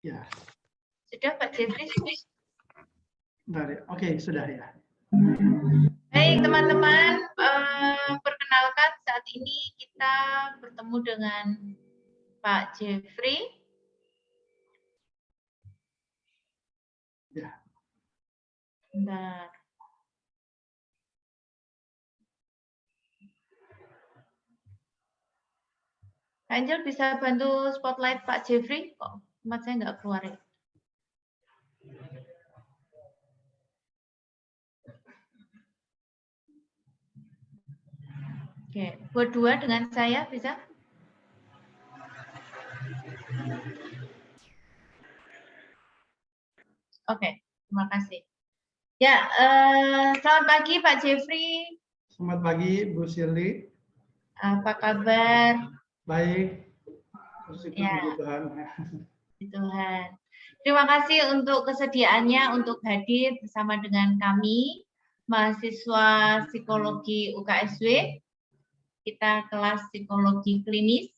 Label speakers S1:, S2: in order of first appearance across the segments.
S1: Ya.
S2: Sudah Pak Jeffrey?
S1: Oke, sudah ya.
S2: Baik teman-teman, perkenalkan saat ini kita bertemu dengan Pak Jeffrey.
S1: Ya.
S2: Bentar. Angel bisa bantu spotlight Pak Jeffrey? Kok tempat saya nggak keluar ya? Oke, berdua dengan saya bisa? Oke, terima kasih. Ya, selamat pagi Pak Jeffrey.
S1: Selamat pagi Bu Shirley.
S2: Apa kabar?
S1: Baik. Bersyukur
S2: Ya.
S1: puji Tuhan.
S2: Tuhan. Terima kasih untuk kesediaannya untuk hadir bersama dengan kami, mahasiswa psikologi UKSW. Kita kelas psikologi klinis.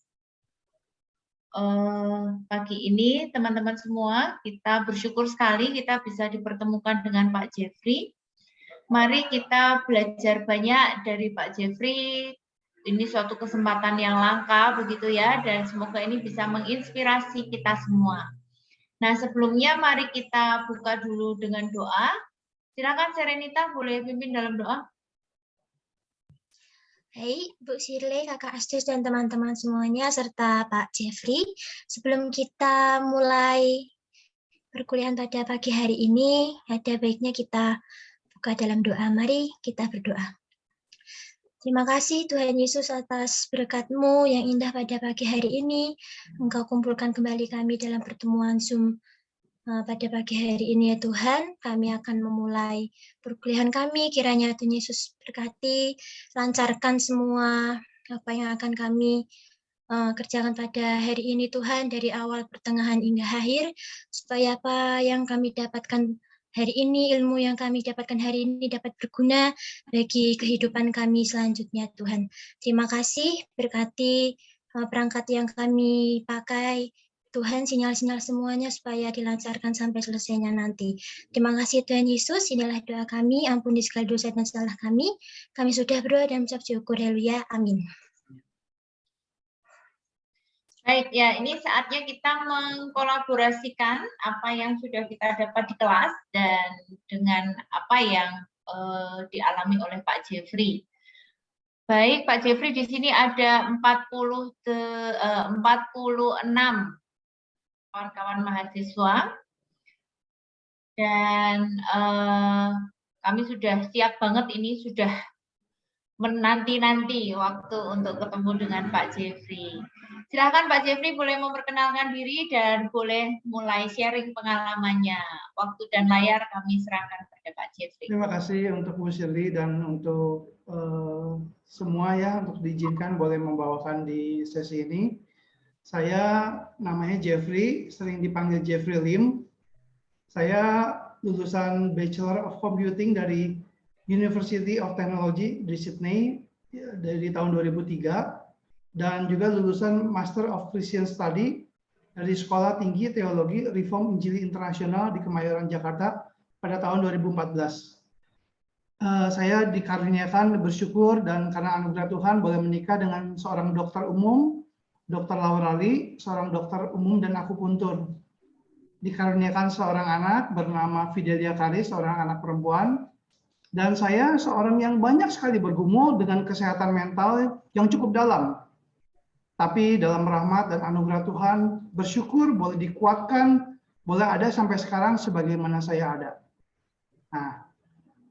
S2: Pagi ini teman-teman semua, kita bersyukur sekali kita bisa dipertemukan dengan Pak Jeffrey. Mari kita belajar banyak dari Pak Jeffrey. Ini suatu kesempatan yang langka begitu ya, dan semoga ini bisa menginspirasi kita semua. Nah, sebelumnya mari kita buka dulu dengan doa. Silakan Serenita boleh pimpin dalam doa.
S3: Baik, Bu Shirley, Kakak Astus, dan teman-teman semuanya, serta Pak Jeffrey. Sebelum kita mulai perkuliahan pada pagi hari ini, ada baiknya kita buka dalam doa. Mari kita berdoa. Terima kasih Tuhan Yesus atas berkat-Mu yang indah pada pagi hari ini. Engkau kumpulkan kembali kami dalam pertemuan Zoom pada pagi hari ini ya Tuhan. Kami akan memulai perkuliahan kami. Kiranya Tuhan Yesus berkati, lancarkan semua apa yang akan kami kerjakan pada hari ini Tuhan, dari awal, pertengahan, hingga akhir, supaya apa yang kami dapatkan hari ini, ilmu yang kami dapatkan hari ini dapat berguna bagi kehidupan kami selanjutnya Tuhan. Terima kasih, berkati perangkat yang kami pakai, Tuhan, sinyal-sinyal semuanya supaya dilancarkan sampai selesainya nanti. Terima kasih Tuhan Yesus, inilah doa kami, ampuni segala dosa dan salah kami. Kami sudah berdoa dan mengucap syukur, haleluya, amin.
S2: Baik, ya ini saatnya kita mengkolaborasikan apa yang sudah kita dapat di kelas dan dengan apa yang dialami oleh Pak Jeffrey. Baik, Pak Jeffrey, di sini ada 46 kawan-kawan mahasiswa dan kami sudah siap banget, ini sudah menanti-nanti waktu untuk ketemu dengan Pak Jeffrey. Silakan Pak Jeffrey boleh memperkenalkan diri dan boleh mulai sharing pengalamannya. Waktu dan layar kami serahkan kepada Pak Jeffrey.
S1: Terima kasih untuk Bu Shirley dan untuk semua ya, untuk diizinkan boleh membawakan di sesi ini. Saya namanya Jeffrey, sering dipanggil Jeffrey Lim. Saya lulusan Bachelor of Computing dari University of Technology di Sydney dari tahun 2003. Dan juga lulusan Master of Christian Study dari Sekolah Tinggi Teologi Reform Injili Internasional di Kemayoran, Jakarta pada tahun 2014. Saya dikaruniakan bersyukur dan karena anugerah Tuhan boleh menikah dengan seorang dokter umum, Dr. Laura Lee, seorang dokter umum dan akupuntur. Dikaruniakan seorang anak bernama Fidelia Karis, seorang anak perempuan. Dan saya seorang yang banyak sekali bergumul dengan kesehatan mental yang cukup dalam. Tapi dalam rahmat dan anugerah Tuhan, bersyukur boleh dikuatkan, boleh ada sampai sekarang sebagaimana saya ada. Nah,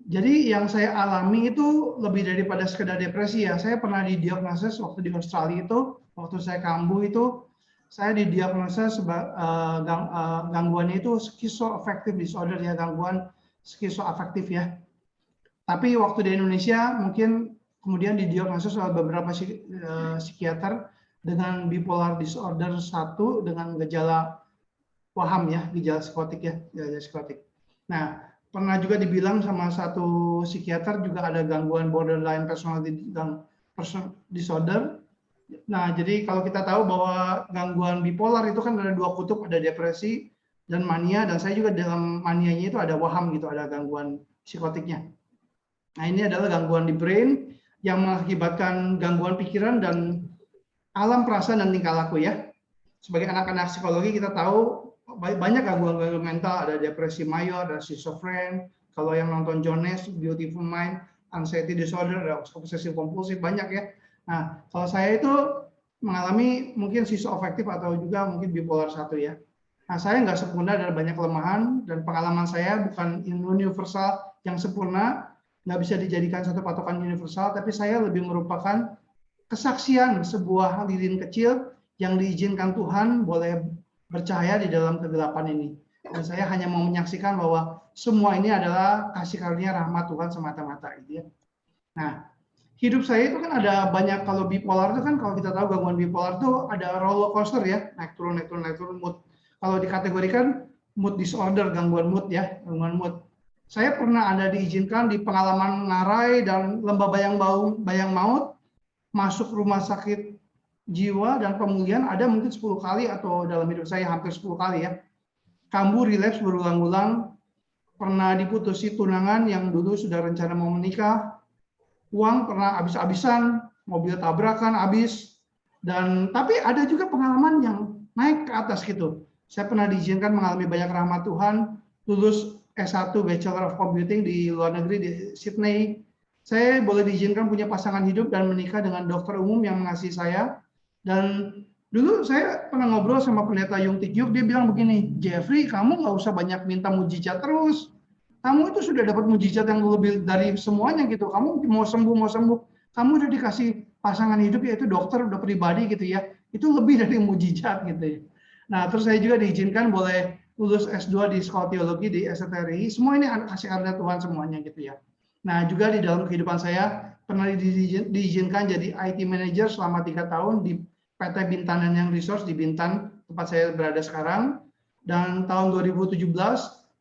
S1: jadi yang saya alami itu lebih daripada sekedar depresi ya. Saya pernah didiagnosis waktu di Australia itu, waktu saya kambuh itu, saya didiagnosis gangguannya itu schizoaffective disorder ya, gangguan skizoafektif ya. Tapi waktu di Indonesia mungkin kemudian didiagnosis oleh beberapa psikiater dengan bipolar disorder 1 dengan gejala waham ya, gejala psikotik ya, gejala psikotik. Nah, pernah juga dibilang sama satu psikiater juga ada gangguan borderline personality disorder. Nah, jadi kalau kita tahu bahwa gangguan bipolar itu kan ada dua kutub, ada depresi, dan mania, dan saya juga dalam manianya itu ada waham gitu, ada gangguan psikotiknya. Nah, ini adalah gangguan di brain yang mengakibatkan gangguan pikiran dan alam perasaan dan tingkah laku ya. Sebagai anak-anak psikologi kita tahu banyak gangguan-gangguan mental, ada depresi mayor, ada schizophren, kalau yang nonton Jones, Beautiful Mind, anxiety disorder, ada obsesif kompulsif, banyak ya. Nah, kalau saya itu mengalami mungkin schizoafektif atau juga mungkin bipolar 1 ya. Nah, saya nggak sempurna dan banyak kelemahan, dan pengalaman saya bukan universal yang sempurna, nggak bisa dijadikan satu patokan universal, tapi saya lebih merupakan kesaksian sebuah lilin kecil yang diizinkan Tuhan boleh bercahaya di dalam kegelapan ini. Dan saya hanya mau menyaksikan bahwa semua ini adalah kasih karunia rahmat Tuhan semata-mata gitu ya. Nah, hidup saya itu kan ada banyak, kalau bipolar itu kan, kalau kita tahu gangguan bipolar itu ada roller coaster ya, naik turun mood. Kalau dikategorikan mood disorder, gangguan mood ya, gangguan mood. Saya pernah ada diizinkan di pengalaman ngarai dan lembah bayang maut, masuk rumah sakit jiwa dan pemulihan ada mungkin 10 kali, atau dalam hidup saya hampir 10 kali ya. Kambuh relapse berulang-ulang, pernah diputusi tunangan yang dulu sudah rencana mau menikah, uang pernah habis-habisan, mobil tabrakan habis, dan tapi ada juga pengalaman yang naik ke atas gitu. Saya pernah diizinkan mengalami banyak rahmat Tuhan, lulus S1 Bachelor of Computing di luar negeri di Sydney. Saya boleh diizinkan punya pasangan hidup dan menikah dengan dokter umum yang mengasihi saya. Dan dulu saya pernah ngobrol sama pendeta Yung Tik Yuk, dia bilang begini, Jeffrey, kamu nggak usah banyak minta mujizat terus. Kamu itu sudah dapat mujizat yang lebih dari semuanya gitu. Kamu mau sembuh, kamu udah dikasih pasangan hidup yaitu dokter, udah pribadi gitu ya. Itu lebih dari mujizat gitu ya. Nah, terus saya juga diizinkan boleh lulus S2 di sekolah teologi di STRI. Semua ini kasih karunia Tuhan semuanya gitu ya. Nah, juga di dalam kehidupan saya pernah diizinkan jadi IT manager selama 3 tahun di PT Bintan Nanyang Resource di Bintan, tempat saya berada sekarang. Dan tahun 2017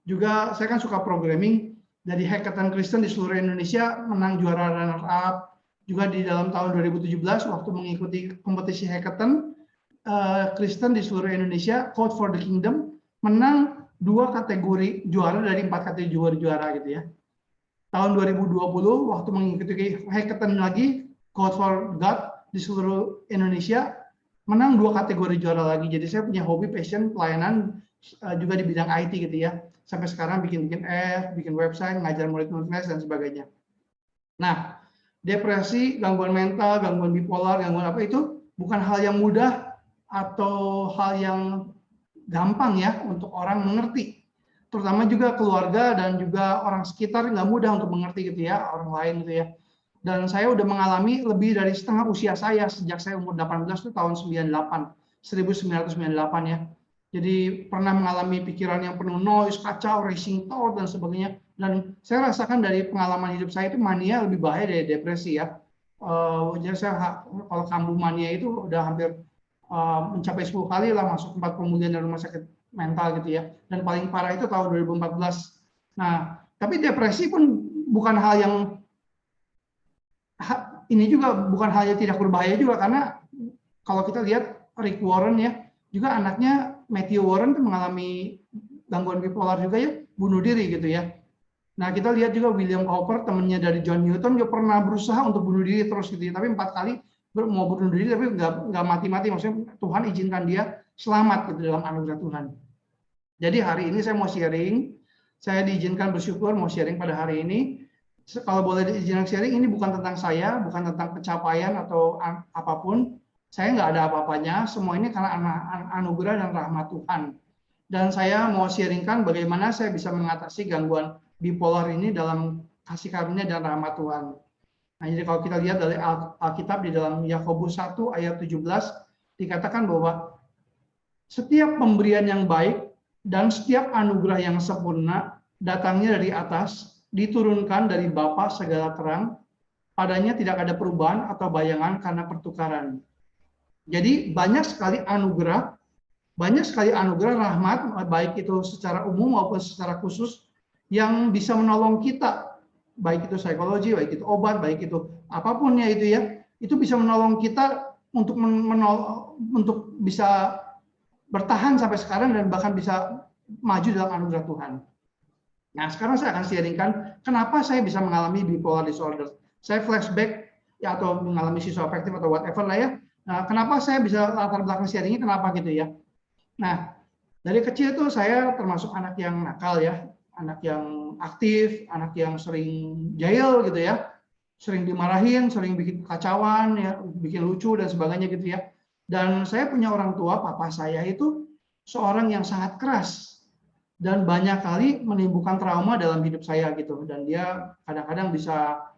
S1: juga saya kan suka programming, dari Hackathon Kristen di seluruh Indonesia menang juara runner up. Juga di dalam tahun 2017 waktu mengikuti kompetisi Hackathon Kristen di seluruh Indonesia, Code for the Kingdom, menang 2 kategori juara dari 4 kategori juara gitu ya. Tahun 2020 waktu mengikuti Hackathon lagi, Code for God di seluruh Indonesia, menang 2 kategori juara lagi. Jadi saya punya hobi, passion, pelayanan juga di bidang IT gitu ya. Sampai sekarang bikin app, bikin website, ngajar murid-murid dan sebagainya. Nah, depresi, gangguan mental, gangguan bipolar, gangguan apa itu bukan hal yang mudah atau hal yang gampang ya untuk orang mengerti. Terutama juga keluarga dan juga orang sekitar nggak mudah untuk mengerti gitu ya, orang lain gitu ya. Dan saya udah mengalami lebih dari setengah usia saya, sejak saya umur 18 itu tahun 1998 ya. Jadi pernah mengalami pikiran yang penuh noise, kacau, racing thought dan sebagainya. Dan saya rasakan dari pengalaman hidup saya itu mania lebih bahaya dari depresi ya. Jadi saya kalau kambuh mania itu udah hampir mencapai 10 kali lah masuk tempat pemulihan dan rumah sakit mental gitu ya. Dan paling parah itu tahun 2014. Nah, tapi depresi pun bukan hal yang ini juga bukan hal yang tidak berbahaya juga, karena kalau kita lihat Rick Warren ya, juga anaknya Matthew Warren itu mengalami gangguan bipolar juga ya, bunuh diri gitu ya. Nah, kita lihat juga William Cowper, temannya dari John Newton, juga pernah berusaha untuk bunuh diri terus gitu ya, tapi 4 kali mau bunuh diri tapi nggak mati-mati, maksudnya Tuhan izinkan dia selamat gitu dalam anugerah Tuhan. Jadi hari ini saya mau sharing, saya diizinkan bersyukur mau sharing pada hari ini. Kalau boleh diizinkan sharing, ini bukan tentang saya, bukan tentang pencapaian atau apapun. Saya nggak ada apa-apanya, semua ini karena anugerah dan rahmat Tuhan. Dan saya mau sharingkan bagaimana saya bisa mengatasi gangguan bipolar ini dalam kasih karunia dan rahmat Tuhan. Nah, jadi kalau kita lihat dari Alkitab di dalam Yakobus 1 ayat 17 dikatakan bahwa setiap pemberian yang baik dan setiap anugerah yang sempurna datangnya dari atas, diturunkan dari Bapa segala terang, padanya tidak ada perubahan atau bayangan karena pertukaran. Jadi banyak sekali anugerah rahmat, baik itu secara umum maupun secara khusus, yang bisa menolong kita, baik itu psikologi, baik itu obat, baik itu apapun ya itu ya, itu bisa menolong kita untuk bisa bertahan sampai sekarang dan bahkan bisa maju dalam anugerah Tuhan. Nah, sekarang saya akan sharingkan kenapa saya bisa mengalami bipolar disorder. Saya flashback ya, atau mengalami schizoaffective atau whatever lah ya. Nah, kenapa saya bisa latar belakang sharingnya, kenapa gitu ya. Nah, dari kecil tuh saya termasuk anak yang nakal ya, anak yang aktif, anak yang sering jahil gitu ya, sering dimarahin, sering bikin kacauan ya, bikin lucu dan sebagainya gitu ya. Dan saya punya orang tua, papa saya itu seorang yang sangat keras dan banyak kali menimbulkan trauma dalam hidup saya gitu. Dan dia kadang-kadang bisa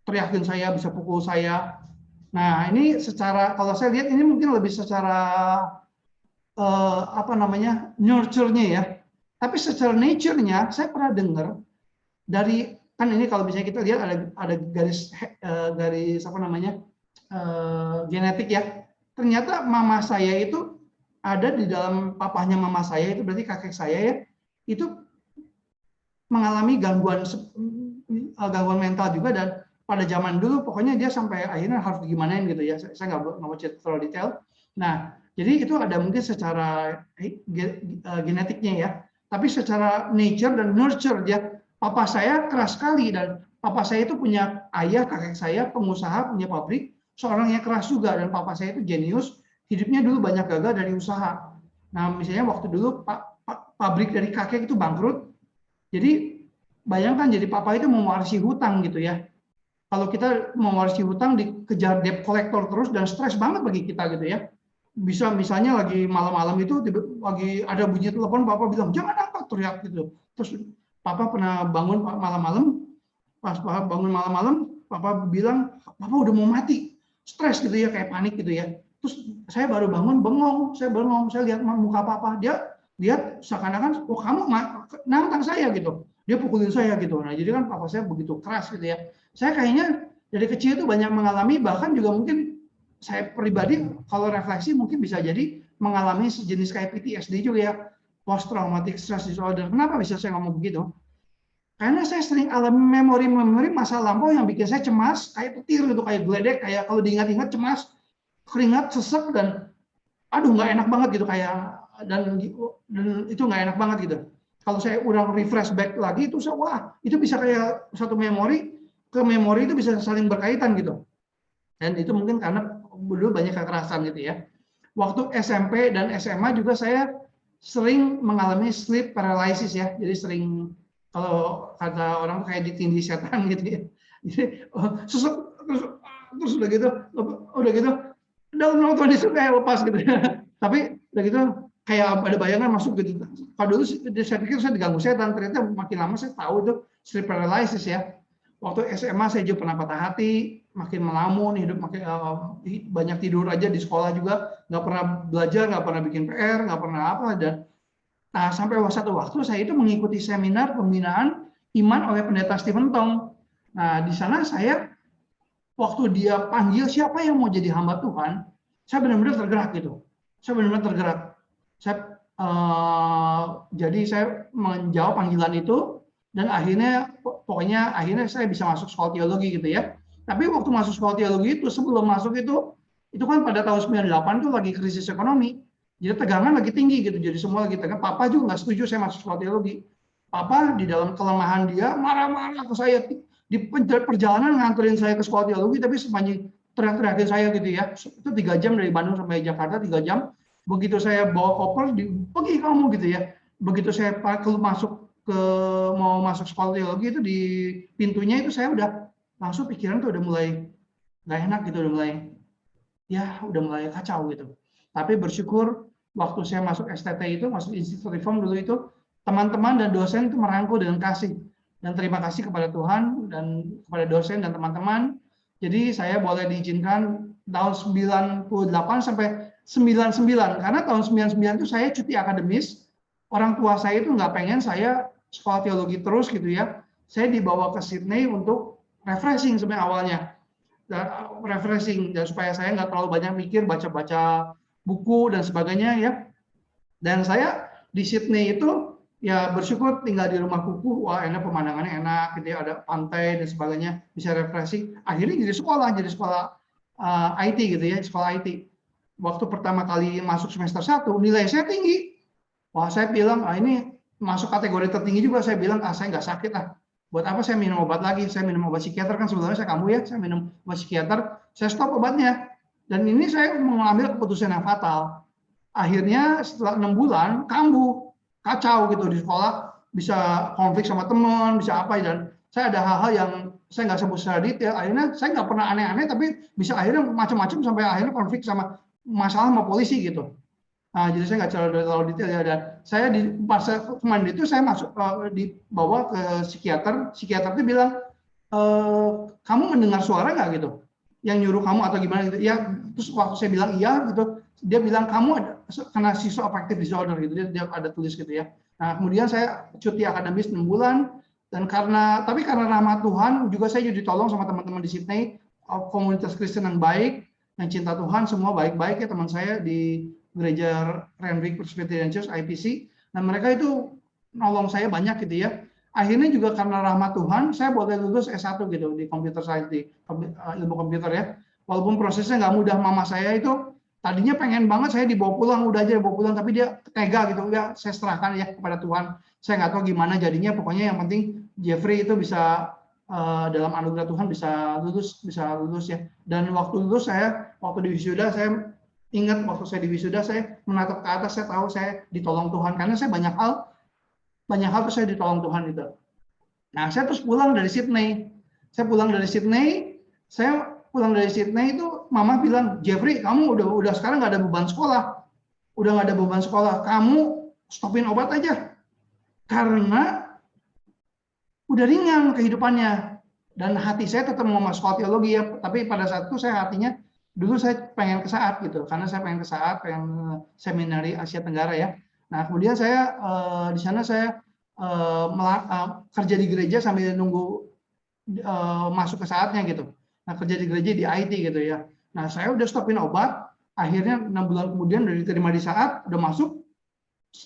S1: teriakin saya, bisa pukul saya. Nah, ini secara, kalau saya lihat ini mungkin lebih secara nurture-nya ya. Tapi secara nature-nya saya pernah dengar dari, kan ini kalau misalnya kita lihat ada garis genetik ya. Ternyata mama saya itu ada di dalam papahnya mama saya, itu berarti kakek saya ya, itu mengalami gangguan mental juga. Dan pada zaman dulu pokoknya dia sampai akhirnya harus gimanain gitu ya. Saya nggak mau cerita terlalu detail. Nah, jadi itu ada mungkin secara genetiknya ya. Tapi secara nature dan nurture dia, papa saya keras sekali. Dan papa saya itu punya ayah, kakek saya pengusaha, punya pabrik, seorang yang keras juga. Dan papa saya itu jenius, hidupnya dulu banyak gagal dari usaha. Nah, misalnya waktu dulu pabrik dari kakek itu bangkrut. Jadi bayangkan, jadi papa itu mewarisi hutang gitu ya. Kalau kita mewarisi hutang, dikejar debt collector terus dan stres banget bagi kita gitu ya. Bisa misalnya lagi malam-malam itu lagi ada bunyi telepon, papa bilang jangan angkat, teriak gitu. Terus papa pernah bangun malam-malam, pas papa bangun malam-malam, papa bilang papa udah mau mati, stres gitu ya, kayak panik gitu ya. Terus saya baru bangun, bengong, saya lihat muka papa, dia lihat seakan-akan, oh kamu nantang saya gitu, dia pukulin saya gitu. Nah, jadi kan papa saya begitu keras gitu ya. Saya kayaknya dari kecil itu banyak mengalami, bahkan juga mungkin saya pribadi kalau refleksi mungkin bisa jadi mengalami sejenis kayak PTSD juga ya, post traumatic stress disorder. Kenapa bisa saya ngomong begitu? Karena saya sering alami memori-memori masa lampau yang bikin saya cemas, kayak petir gitu, kayak geledek, kayak kalau diingat-ingat cemas, keringat, sesek, dan aduh nggak enak banget gitu, kayak dan itu nggak enak banget gitu. Kalau saya ulang refresh back lagi itu, saya wah itu bisa kayak satu memori ke memori itu bisa saling berkaitan gitu. Dan itu mungkin karena dulu banyak kekerasan gitu ya. Waktu SMP dan SMA juga saya sering mengalami sleep paralysis ya. Jadi sering, kalau kata orang kayak ditindih setan gitu ya. Jadi susuk terus udah gitu dalam nonton itu kayak lepas gitu ya. Tapi udah gitu kayak ada bayangan masuk gitu. Kalau dulu saya pikir saya diganggu setan, ternyata makin lama saya tahu itu sleep paralysis ya. Waktu SMA saya juga pernah patah hati, makin melamun, hidup makin banyak tidur aja di sekolah juga, nggak pernah belajar, nggak pernah bikin PR, nggak pernah apa. Dan nah, sampai satu waktu saya itu mengikuti seminar pembinaan iman oleh pendeta Stephen Tong. Nah, di sana saya waktu dia panggil siapa yang mau jadi hamba Tuhan, saya benar-benar tergerak gitu. Saya benar-benar tergerak. Jadi saya menjawab panggilan itu. Dan akhirnya saya bisa masuk sekolah teologi gitu ya. Tapi waktu masuk sekolah teologi itu, sebelum masuk itu kan pada tahun 98 tuh lagi krisis ekonomi. Jadi tegangan lagi tinggi gitu. Jadi semua lagi tegang. Papa juga nggak setuju saya masuk sekolah teologi. Papa di dalam kelemahan dia marah-marah ke saya di perjalanan nganterin saya ke sekolah teologi, tapi sepanjang teriak-teriakin saya gitu ya. Itu 3 jam dari Bandung sampai Jakarta, 3 jam. Begitu saya bawa koper, pergi kamu gitu ya. Begitu saya mau masuk sekolah teologi itu, di pintunya itu saya udah langsung pikiran tuh udah mulai nggak enak gitu, udah mulai kacau gitu. Tapi bersyukur waktu saya masuk STT itu, masuk Institut Reform dulu itu, teman-teman dan dosen itu merangkul dengan kasih. Dan terima kasih kepada Tuhan dan kepada dosen dan teman-teman. Jadi saya boleh diizinkan tahun 98 sampai 99, karena tahun 99 itu saya cuti akademis. Orang tua saya itu nggak pengen saya sekolah teologi terus gitu ya. Saya dibawa ke Sydney untuk refreshing sebenarnya awalnya. Dan supaya saya nggak terlalu banyak mikir, baca-baca buku dan sebagainya ya. Dan saya di Sydney itu ya bersyukur tinggal di rumah kuku, wah enak, pemandangannya enak gitu ya, ada pantai dan sebagainya, bisa refreshing. Akhirnya jadi sekolah IT gitu ya, sekolah IT. Waktu pertama kali masuk semester 1, nilai saya tinggi. Wah, saya bilang, ini masuk kategori tertinggi juga saya bilang, saya nggak sakit lah. Buat apa saya minum obat lagi? Saya minum obat psikiater kan sebelumnya saya kambuh ya, saya minum obat psikiater, saya stop obatnya. Dan ini saya mengambil keputusan yang fatal. Akhirnya setelah 6 bulan kambuh, kacau gitu di sekolah, bisa konflik sama teman, bisa apa, dan saya ada hal-hal yang saya nggak sebut secara detail. Akhirnya saya nggak pernah aneh-aneh, tapi bisa akhirnya macam-macam sampai akhirnya konflik sama masalah sama polisi gitu. Nah, jadi saya nggak terlalu detail ya. Dan saya di masa kemarin itu saya masuk dibawa ke psikiater. Psikiater itu bilang, kamu mendengar suara nggak gitu? Yang nyuruh kamu atau gimana gitu? Ya, terus waktu saya bilang iya gitu, dia bilang kamu ada kena schizoaffective disorder gitu. Dia ada tulis gitu ya. Nah, kemudian saya cuti akademis 6 bulan. Dan karena rahmat Tuhan juga saya juga ditolong sama teman-teman di Sydney, komunitas Kristen yang baik, yang cinta Tuhan, semua baik-baik ya teman saya di gereja Renwick Presbyterian Church IPC. Nah, mereka itu nolong saya banyak gitu ya. Akhirnya juga karena rahmat Tuhan, saya boleh lulus S1 gitu di computer science, di ilmu komputer ya. Walaupun prosesnya nggak mudah, mama saya itu tadinya pengen banget saya dibawa pulang, udah aja dibawa pulang, tapi dia tega gitu, ya saya serahkan ya kepada Tuhan. Saya nggak tahu gimana jadinya, pokoknya yang penting Jeffrey itu bisa dalam anugerah Tuhan bisa lulus ya. Dan waktu lulus waktu di wisuda saya ingat, waktu saya di wisuda saya menatap ke atas, saya tahu saya ditolong Tuhan karena saya banyak hal tuh saya ditolong Tuhan itu. Nah, saya terus pulang dari Sydney. Saya pulang dari Sydney itu mama bilang, Jeffrey, kamu udah sekarang nggak ada beban sekolah. Udah nggak ada beban sekolah, kamu stopin obat aja. Karena udah ringan kehidupannya. Dan hati saya tetap mau masuk sekolah teologi ya, tapi pada saat itu saya hatinya, dulu saya pengen ke SAAT gitu, karena saya pengen ke SAAT, pengen seminari Asia Tenggara ya. Nah, kemudian saya di sana saya kerja di gereja sambil nunggu masuk ke saatnya gitu. Nah, kerja di gereja di IT gitu ya. Nah, saya udah stopin obat, akhirnya 6 bulan kemudian udah diterima di SAAT, udah masuk,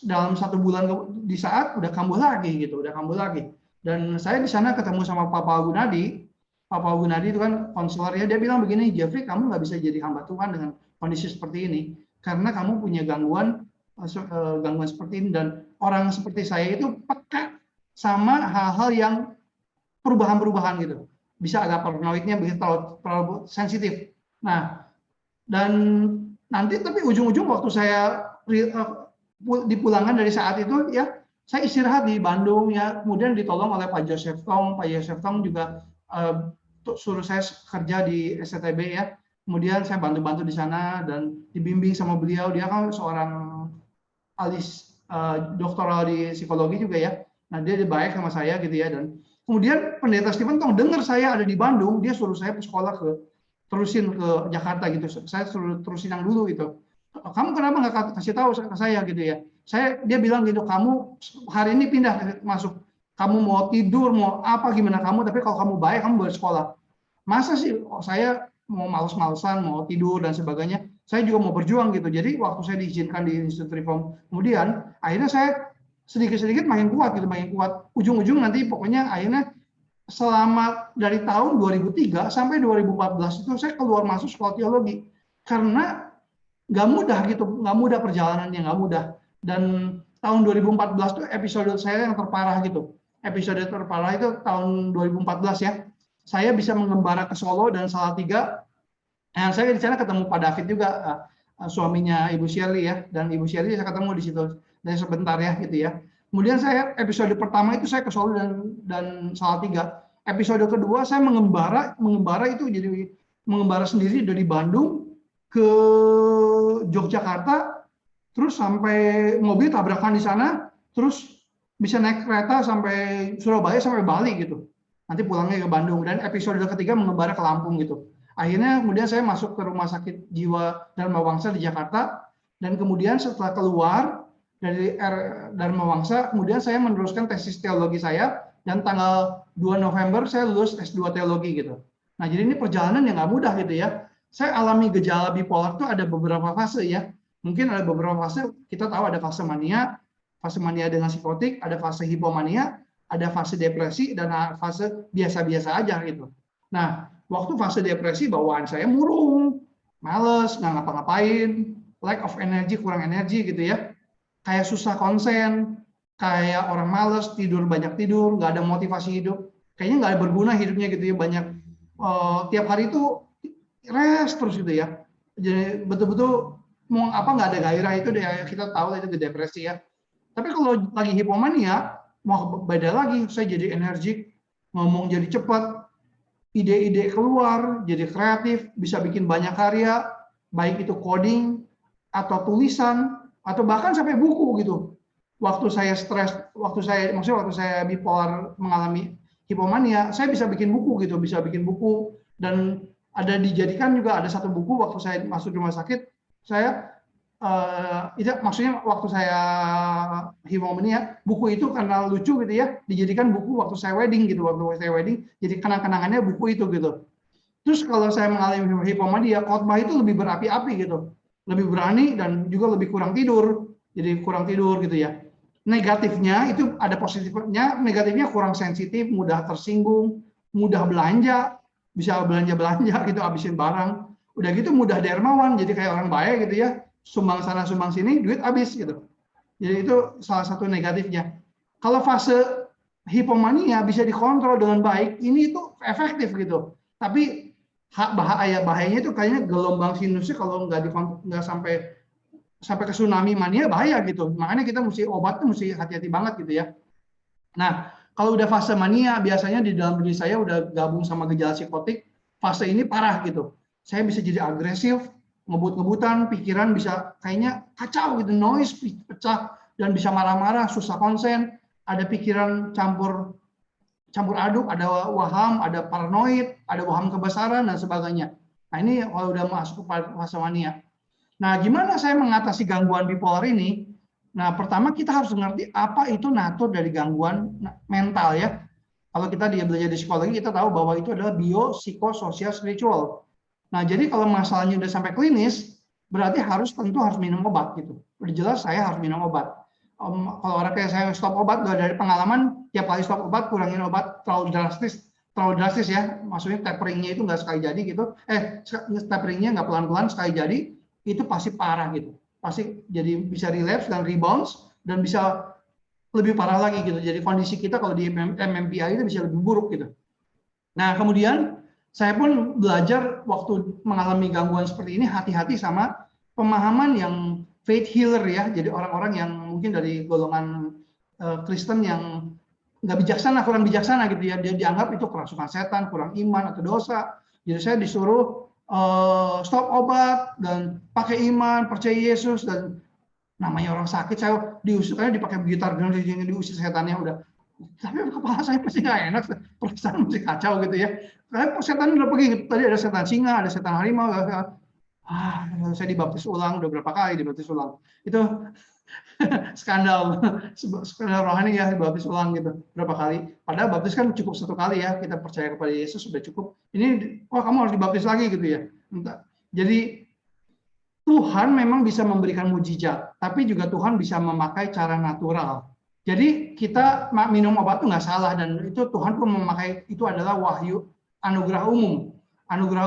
S1: dalam 1 bulan di SAAT udah kambuh lagi. Dan saya di sana ketemu sama Papa Gunadi. Papa Gunadi itu kan konselor ya, dia bilang begini, Jeffrey, kamu nggak bisa jadi hamba Tuhan dengan kondisi seperti ini, karena kamu punya gangguan seperti ini, dan orang seperti saya itu peka sama hal-hal yang perubahan-perubahan gitu, bisa agak paranoidnya, bisa terlalu sensitif. Nah, dan nanti tapi ujung-ujung waktu saya dipulangkan dari saat itu ya, saya istirahat di Bandung ya, kemudian ditolong oleh Pak Joseph Tong. Pak Joseph Tong juga suruh saya kerja di STTB ya. Kemudian saya bantu-bantu di sana dan dibimbing sama beliau. Dia kan seorang alis doktoral di psikologi juga ya. Nah, dia baik sama saya gitu ya. Dan kemudian Pendeta Stephen Tong dengar saya ada di Bandung, dia suruh saya ke sekolah terusin ke Jakarta gitu. Saya suruh terusin yang dulu itu. Kamu kenapa nggak kasih tahu ke saya gitu ya? Dia bilang gitu, kamu hari ini pindah masuk. Kamu mau tidur, mau apa gimana kamu, tapi kalau kamu baik, kamu boleh sekolah. Masa sih saya mau males-malesan, mau tidur dan sebagainya. Saya juga mau berjuang gitu. Jadi waktu saya diizinkan di Institut Reform, kemudian akhirnya saya sedikit-sedikit makin kuat gitu, makin kuat. Ujung-ujung nanti pokoknya akhirnya selama dari tahun 2003 sampai 2014 itu saya keluar masuk sekolah teologi. Karena nggak mudah gitu, nggak mudah perjalanannya, nggak mudah. Dan tahun 2014 itu episode saya yang terparah gitu. Episode terparah itu tahun 2014 ya. Saya bisa mengembara ke Solo dan Salatiga. Nah, saya di sana ketemu Pak David juga, suaminya Ibu Shirley ya. Dan Ibu Shirley saya ketemu di situ dan sebentar ya gitu ya. Kemudian saya episode pertama itu saya ke Solo dan Salatiga. Episode kedua saya mengembara itu jadi mengembara sendiri dari Bandung ke Yogyakarta, terus sampai mobil tabrakan di sana, terus bisa naik kereta sampai Surabaya sampai Bali gitu. Nanti pulangnya ke Bandung. Dan episode ketiga mengembara ke Lampung gitu. Akhirnya kemudian saya masuk ke Rumah Sakit Jiwa Dharma Wangsa di Jakarta. Dan kemudian setelah keluar dari Dharma Wangsa, kemudian saya meneruskan tesis teologi saya. Dan tanggal 2 November saya lulus S2 teologi gitu. Nah, jadi ini perjalanan yang nggak mudah gitu ya. Saya alami gejala bipolar itu ada beberapa fase ya. Mungkin ada beberapa fase, kita tahu ada fase mania dengan psikotik, ada fase hipomania, ada fase depresi, dan fase biasa-biasa aja gitu. Nah, waktu fase depresi bawaan saya murung, males, nggak ngapa-ngapain, lack of energy, kurang energi gitu ya. Kayak susah konsen, kayak orang males, banyak tidur, nggak ada motivasi hidup, kayaknya nggak berguna hidupnya gitu ya, banyak tiap hari itu rest terus gitu ya. Jadi betul-betul mau apa nggak ada gairah, itu deh kita tahu itu depresi ya. Tapi kalau lagi hipomania, mau beda lagi, saya jadi energik, ngomong jadi cepat, ide-ide keluar, jadi kreatif, bisa bikin banyak karya, baik itu coding atau tulisan atau bahkan sampai buku gitu. Waktu saya stres, waktu saya bipolar mengalami hipomania, saya bisa bikin buku gitu, dan ada dijadikan juga ada satu buku waktu saya masuk rumah sakit, saya itu maksudnya waktu saya hipomania, buku itu karena lucu gitu ya, dijadikan buku waktu saya wedding gitu, jadi kenang-kenangannya buku itu gitu. Terus kalau saya mengalami hipomania, khotbah itu lebih berapi-api gitu, lebih berani dan juga lebih kurang tidur, jadi kurang tidur gitu ya. Negatifnya itu ada positifnya, negatifnya kurang sensitif, mudah tersinggung, mudah belanja, bisa belanja gitu, habisin barang. Udah gitu mudah dermawan, jadi kayak orang baik gitu ya, sumbang sana sumbang sini, duit habis gitu. Jadi itu salah satu negatifnya. Kalau fase hipomania bisa dikontrol dengan baik, ini itu efektif gitu. Tapi bahayanya itu kayaknya gelombang sinusnya kalau nggak sampai ke tsunami mania bahaya gitu. Makanya kita obat tuh mesti hati-hati banget gitu ya. Nah, kalau udah fase mania, biasanya di dalam diri saya udah gabung sama gejala psikotik, fase ini parah gitu. Saya bisa jadi agresif, ngebut-ngebutan, pikiran bisa kayaknya kacau gitu, noise pecah, dan bisa marah-marah, susah konsen, ada pikiran campur aduk, ada waham, ada paranoid, ada waham kebesaran, dan sebagainya. Nah, ini kalau udah masuk ke fase mania. Nah, gimana saya mengatasi gangguan bipolar ini? Nah, pertama kita harus mengerti apa itu natur dari gangguan mental ya. Kalau kita belajar di psikologi, kita tahu bahwa itu adalah bio, psikososial, spiritual. Nah, jadi kalau masalahnya udah sampai klinis, berarti tentu harus minum obat gitu. Udah jelas saya harus minum obat. Kalau orang kayak saya stop obat, dari pengalaman, tiap kali stop obat, kurangin obat terlalu drastis ya. Maksudnya taperingnya itu nggak sekali jadi gitu. Taperingnya nggak pelan-pelan sekali jadi, itu pasti parah gitu, pasti jadi bisa relapse dan rebounds dan bisa lebih parah lagi gitu. Jadi kondisi kita kalau di MMPI itu bisa lebih buruk gitu. Nah, kemudian saya pun belajar waktu mengalami gangguan seperti ini, hati-hati sama pemahaman yang faith healer ya. Jadi orang-orang yang mungkin dari golongan Kristen yang kurang bijaksana gitu ya. Dia dianggap itu kerasukan setan, kurang iman atau dosa. Jadi saya disuruh stop obat dan pakai iman, percaya Yesus, dan namanya orang sakit saya dipakai gitar dan diusir setannya udah. Tapi kepala saya pasti nggak enak, perasaan masih kacau gitu ya. Karena setan udah pergi, tadi ada setan singa, ada setan harimau, saya dibaptis ulang, udah berapa kali dibaptis ulang. Itu skandal rohani ya, dibaptis ulang gitu berapa kali. Padahal baptis kan cukup satu kali ya, kita percaya kepada Yesus sudah cukup. Ini kamu harus dibaptis lagi gitu ya. Jadi Tuhan memang bisa memberikan mujizat, tapi juga Tuhan bisa memakai cara natural. Jadi kita minum obat itu nggak salah, dan itu Tuhan pun memakai, itu adalah wahyu anugerah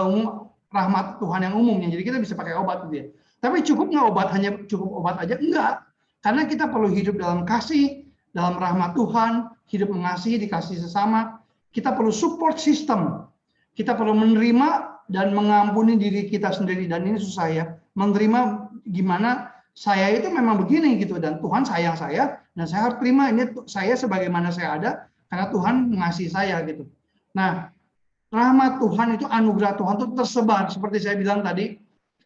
S1: umum rahmat Tuhan yang umumnya. Jadi kita bisa pakai obat gitu ya. Tapi cukup nggak obat, hanya cukup obat aja? Enggak. Karena kita perlu hidup dalam kasih, dalam rahmat Tuhan, hidup mengasihi, dikasih sesama. Kita perlu support system. Kita perlu menerima dan mengampuni diri kita sendiri. Dan ini susah ya. Menerima gimana saya itu memang begini gitu. Dan Tuhan sayang saya. Dan saya harus terima ini saya sebagaimana saya ada. Karena Tuhan mengasihi saya gitu. Nah, rahmat Tuhan itu, anugerah Tuhan itu tersebar. Seperti saya bilang tadi,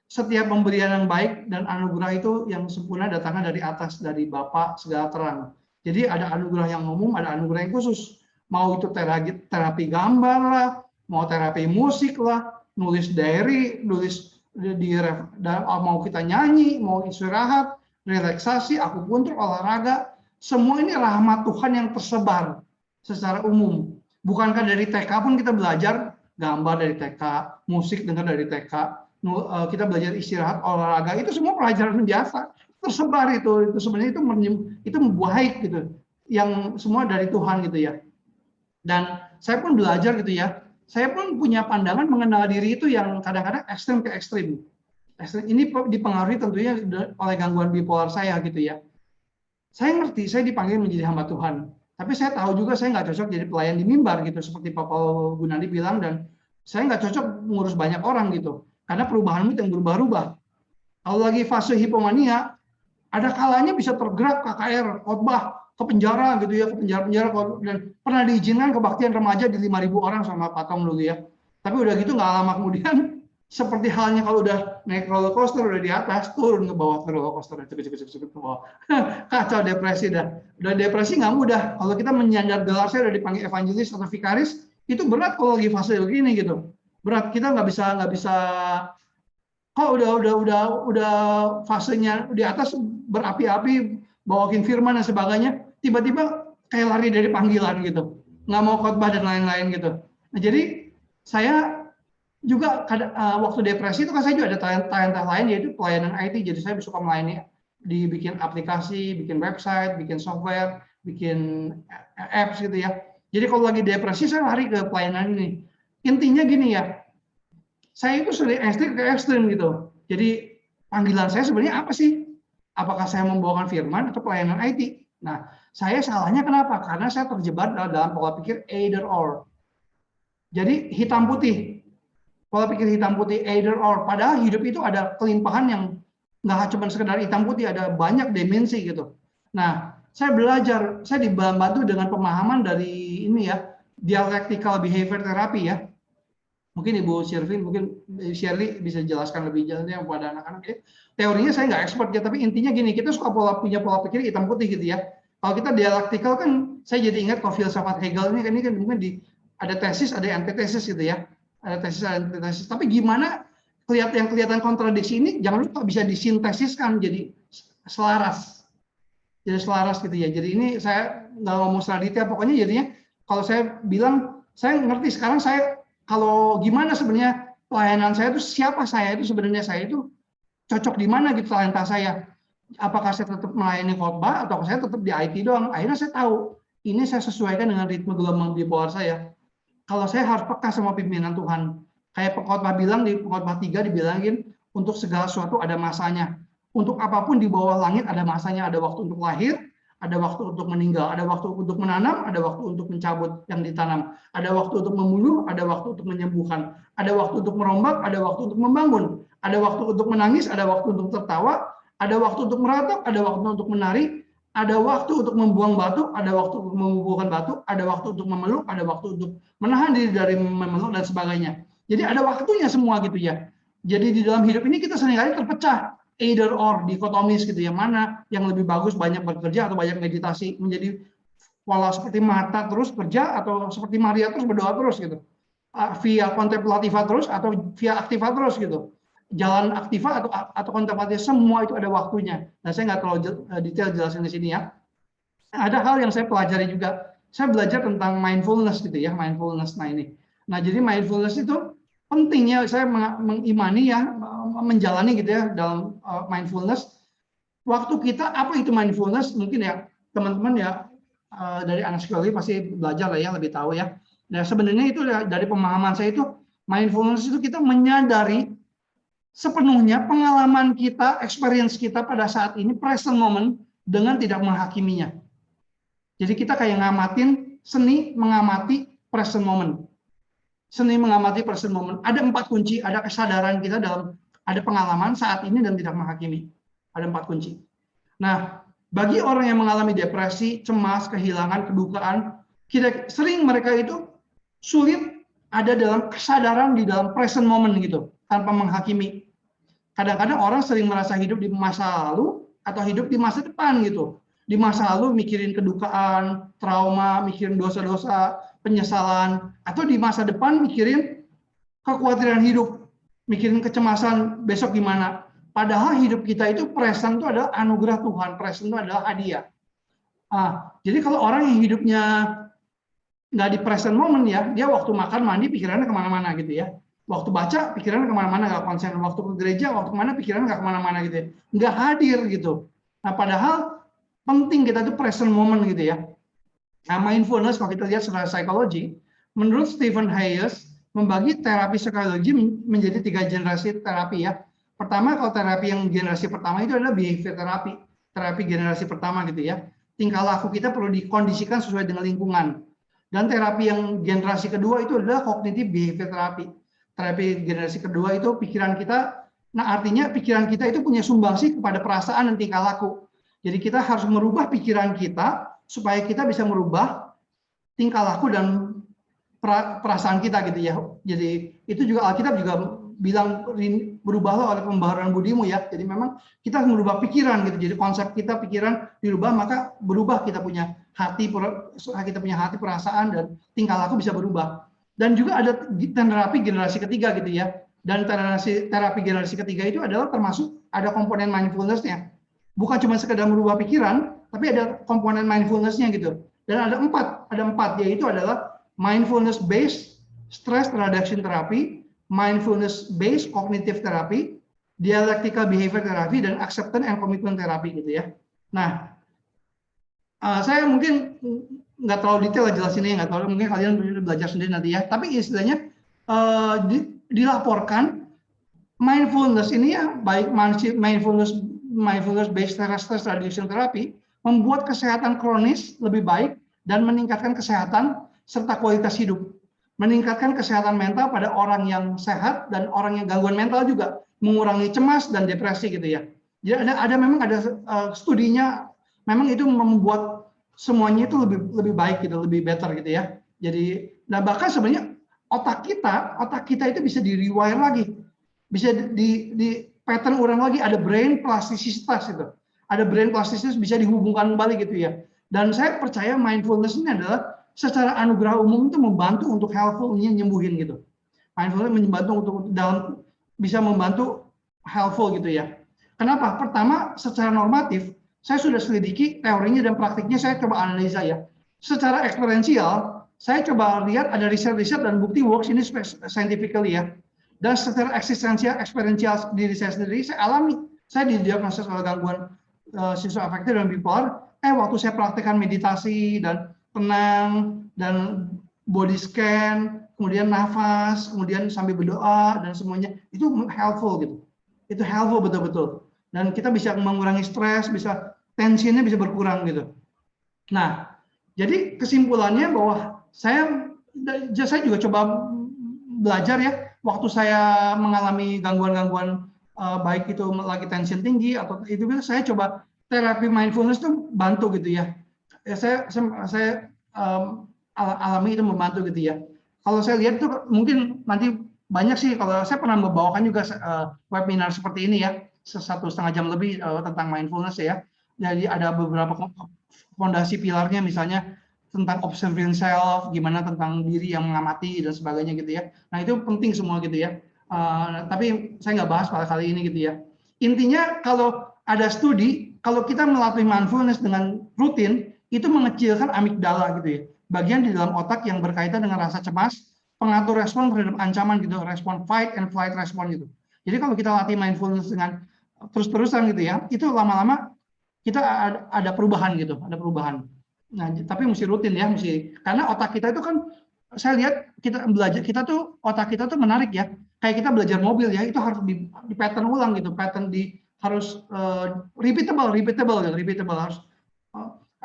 S1: setiap pemberian yang baik dan anugerah itu yang sempurna datangnya dari atas, dari Bapa segala terang. Jadi ada anugerah yang umum, ada anugerah yang khusus. Mau itu terapi gambar lah, mau terapi musik lah, nulis diary, mau kita nyanyi, mau istirahat, relaksasi, akupuntur, olahraga, semua ini rahmat Tuhan yang tersebar secara umum. Bukankah dari TK pun kita belajar gambar dari TK, musik dengar dari TK, kita belajar istirahat, olahraga, itu semua pelajaran biasa tersebar itu sebenarnya itu baik gitu, yang semua dari Tuhan gitu ya. Dan saya pun belajar gitu ya, saya pun punya pandangan mengenal diri itu yang kadang-kadang ekstrem ke ekstrim. Ini dipengaruhi tentunya oleh gangguan bipolar saya gitu ya. saya ngerti, saya dipanggil menjadi hamba Tuhan. Tapi saya tahu juga saya nggak cocok jadi pelayan di mimbar gitu, seperti Pak Paul Gunadi bilang, dan saya nggak cocok mengurus banyak orang gitu. Karena perubahan mood yang berubah-ubah. Kalau lagi fase hipomania, ada kalanya bisa tergerak KKR, khotbah, ke penjara gitu ya, ke penjara-penjara, dan pernah diizinkan kebaktian remaja di 5.000 orang sama Pak Tom dulu ya. Tapi udah gitu nggak lama kemudian, seperti halnya kalau udah naik roller coaster, udah di atas, turun ke bawah ke roller coaster, ke bawah. Kacau, depresi dah. Udah depresi nggak mudah. Kalau kita menyandar gelar saya udah dipanggil evangelis atau vikaris, itu berat kalau lagi fase begini gitu. Berat, kita nggak bisa kok udah fasenya di atas berapi-api, bawakin firman dan sebagainya, tiba-tiba kayak lari dari panggilan gitu, nggak mau khotbah dan lain-lain gitu. Nah, jadi saya juga waktu depresi itu kan saya juga ada talenta lain, yaitu pelayanan IT. Jadi saya suka melayani, dibikin aplikasi, bikin website, bikin software, bikin apps gitu ya. Jadi kalau lagi depresi saya lari ke pelayanan ini. Intinya gini ya, saya itu sering ekstrim gitu. Jadi panggilan saya sebenarnya apa sih? Apakah saya membawakan firman atau pelayanan IT? Nah, saya salahnya kenapa? Karena saya terjebak dalam pola pikir either or. Jadi hitam putih. Pola pikir hitam putih either or. Padahal hidup itu ada kelimpahan yang nggak cuma sekedar hitam putih, ada banyak dimensi gitu. Nah, saya belajar, saya dibantu dengan pemahaman dari ini ya, dialectical behavior therapy ya. Mungkin Ibu Shirley, mungkin Shirley bisa jelaskan lebih jelasnya kepada anak-anak ya. Teorinya saya nggak expert ya, tapi intinya gini, kita suka punya pola pikir hitam putih gitu ya. Kalau kita dialektikal kan, saya jadi ingat kalau filsafat Hegel ini kan mungkin ada tesis, ada antitesis gitu ya. Ada tesis, ada antitesis. Tapi gimana yang kelihatan kontradiksi ini, jangan lupa bisa disintesiskan jadi selaras. Jadi selaras gitu ya. Jadi ini saya nggak ngomong secara detail, pokoknya jadinya kalau saya bilang, saya ngerti sekarang saya kalau gimana sebenarnya pelayanan saya itu, siapa saya itu sebenarnya, saya itu cocok di mana gitu talenta saya. Apakah saya tetap melayani khotbah atau saya tetap di IT doang. Akhirnya saya tahu ini saya sesuaikan dengan ritme gelombang bipolar saya. Kalau saya harus peka sama pimpinan Tuhan. Kayak pengkhotbah bilang di pengkhotbah 3 dibilangin, untuk segala sesuatu ada masanya. Untuk apapun di bawah langit ada masanya, ada waktu untuk lahir, ada waktu untuk meninggal, ada waktu untuk menanam, ada waktu untuk mencabut yang ditanam, ada waktu untuk membunuh, ada waktu untuk menyembuhkan, ada waktu untuk merombak, ada waktu untuk membangun, ada waktu untuk menangis, ada waktu untuk tertawa, ada waktu untuk meratap, ada waktu untuk menari, ada waktu untuk membuang batu, ada waktu untuk mengumpulkan batu, ada waktu untuk memeluk, ada waktu untuk menahan diri dari memeluk dan sebagainya. Jadi ada waktunya semua gitu ya. Jadi di dalam hidup ini kita seringkali terpecah, either or, dikotomis gitu ya, mana yang lebih bagus, banyak bekerja atau banyak meditasi, menjadi pola seperti Marta terus kerja atau seperti Maria terus berdoa terus gitu, via kontemplativa terus atau via aktiva terus gitu, jalan aktiva atau kontemplatif, semua itu ada waktunya. Nah, saya nggak terlalu detail jelasin di sini ya. Ada hal yang saya pelajari juga, saya belajar tentang mindfulness gitu ya, mindfulness. Nah ini, nah jadi mindfulness itu pentingnya saya mengimani ya, menjalani gitu ya dalam mindfulness. Waktu kita, apa itu mindfulness? Mungkin ya teman-teman ya dari anak psikologi pasti belajar lah ya, lebih tahu ya. Nah sebenarnya itu dari pemahaman saya itu, mindfulness itu kita menyadari sepenuhnya pengalaman kita, experience kita pada saat ini, present moment, dengan tidak menghakiminya. Jadi kita kayak ngamatin, seni mengamati present moment. Seni mengamati present moment. Ada 4 kunci, ada kesadaran kita dalam, ada pengalaman saat ini dan tidak menghakimi. Ada 4 kunci. Nah, bagi orang yang mengalami depresi, cemas, kehilangan, kedukaan, sering mereka itu sulit ada dalam kesadaran di dalam present moment gitu, tanpa menghakimi. Kadang-kadang orang sering merasa hidup di masa lalu atau hidup di masa depan gitu. Di masa lalu mikirin kedukaan, trauma, mikirin dosa-dosa, penyesalan, atau di masa depan mikirin kekhawatiran hidup, mikirin kecemasan besok gimana. Padahal hidup kita itu present itu adalah anugerah Tuhan, present itu adalah hadiah. Jadi kalau orang yang hidupnya nggak di present moment ya, dia waktu makan mandi pikirannya kemana-mana gitu ya. Waktu baca pikirannya kemana-mana, nggak konsen. Waktu ke gereja, waktu kemana pikirannya nggak kemana-mana gitu ya. Nggak hadir gitu. Nah padahal penting kita itu present moment gitu ya. Nah, mindfulness kalau kita lihat secara psikologi, menurut Stephen Hayes membagi terapi psikologi menjadi 3 generasi terapi ya. Pertama, kalau terapi yang generasi pertama itu adalah behavior terapi. terapi generasi pertama gitu ya. Tingkah laku kita perlu dikondisikan sesuai dengan lingkungan. Dan terapi yang generasi kedua itu adalah cognitive behavior therapy. Terapi generasi kedua itu pikiran kita, nah artinya pikiran kita itu punya sumbangsi kepada perasaan dan tingkah laku. Jadi kita harus merubah pikiran kita supaya kita bisa merubah tingkah laku dan perasaan kita gitu ya. Jadi itu juga Alkitab juga bilang berubahlah oleh pembaharuan budimu ya. Jadi memang kita harus merubah pikiran gitu. Jadi konsep kita pikiran dirubah maka berubah kita punya hati perasaan dan tingkah laku bisa berubah. Dan juga ada terapi generasi ketiga gitu ya. Dan terapi generasi ketiga itu adalah termasuk ada komponen mindfulness-nya. Bukan cuma sekedar merubah pikiran, tapi ada komponen mindfulness-nya gitu. Dan ada empat yaitu adalah mindfulness based stress reduction therapy, mindfulness based cognitive therapy, dialectical behavior therapy, dan acceptance and commitment therapy gitu ya. Nah, saya mungkin nggak terlalu detail jelasinnya, nggak terlalu, mungkin kalian belajar sendiri nanti ya. Tapi istilahnya dilaporkan mindfulness ini ya, baik mindfulness based stress reduction therapy membuat kesehatan kronis lebih baik dan meningkatkan kesehatan serta kualitas hidup. Meningkatkan kesehatan mental pada orang yang sehat dan orang yang gangguan mental juga, mengurangi cemas dan depresi gitu ya. Jadi memang ada studinya, memang itu membuat semuanya itu lebih baik gitu, lebih better gitu ya. Jadi nah bahkan sebenarnya otak kita itu bisa di rewire lagi, bisa di pattern ulang lagi, ada brain plasticitas itu. Ada brain plasticitas bisa dihubungkan kembali gitu ya. Dan saya percaya mindfulness ini adalah secara anugerah umum itu membantu untuk helpful-nya nyembuhin gitu. Mindfulness membantu untuk bisa membantu helpful gitu ya. Kenapa? Pertama, secara normatif, saya sudah selidiki teorinya dan praktiknya, saya coba analisa ya. Secara eksperiensial, saya coba lihat ada riset-riset dan bukti works ini scientifically ya. Dan secara eksistensial, eksperiensial diri saya sendiri, saya alami. Saya didiagnosis oleh gangguan schizoafektif dan bipolar. Waktu saya praktekkan meditasi dan tenang dan body scan, kemudian nafas, kemudian sambil berdoa dan semuanya itu helpful gitu. Itu helpful betul-betul. Dan kita bisa mengurangi stres, bisa tensinya bisa berkurang gitu. Nah, jadi kesimpulannya bahwa saya juga coba belajar ya, waktu saya mengalami gangguan-gangguan baik itu lagi tension tinggi atau itu saya coba terapi mindfulness itu bantu gitu ya. Saya alami itu membantu gitu ya. Kalau saya lihat itu mungkin nanti banyak sih, kalau saya pernah membawakan juga webinar seperti ini ya, 1,5 jam lebih tentang mindfulness ya. Jadi ada beberapa fondasi pilarnya, misalnya tentang observing self, gimana tentang diri yang mengamati dan sebagainya gitu ya. Nah itu penting semua gitu ya. Tapi saya nggak bahas pada kali ini gitu ya. Intinya kalau ada studi, kalau kita melatih mindfulness dengan rutin, itu mengecilkan amigdala gitu ya. Bagian di dalam otak yang berkaitan dengan rasa cemas, pengatur respon terhadap ancaman gitu, respon fight and flight respon gitu. Jadi kalau kita latih mindfulness dengan terus-terusan gitu ya, itu lama-lama kita ada perubahan gitu, ada perubahan. Nah, tapi mesti rutin ya, karena otak kita itu kan, saya lihat kita belajar, otak kita tuh menarik ya, kayak kita belajar mobil ya, itu harus di pattern ulang gitu, harus repeatable harus.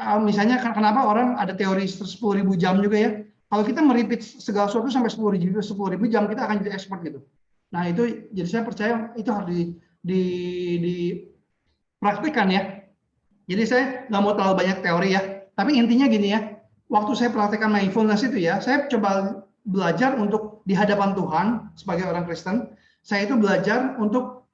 S1: Misalnya kenapa orang ada teori 10.000 jam juga ya, kalau kita merepeat segala sesuatu sampai 10.000 jam, kita akan jadi expert gitu. Nah itu, jadi saya percaya itu harus dipraktikkan ya. Jadi saya nggak mau terlalu banyak teori ya, tapi intinya gini ya, waktu saya praktekkan mindfulness itu ya, saya coba belajar untuk di hadapan Tuhan sebagai orang Kristen. Saya itu belajar untuk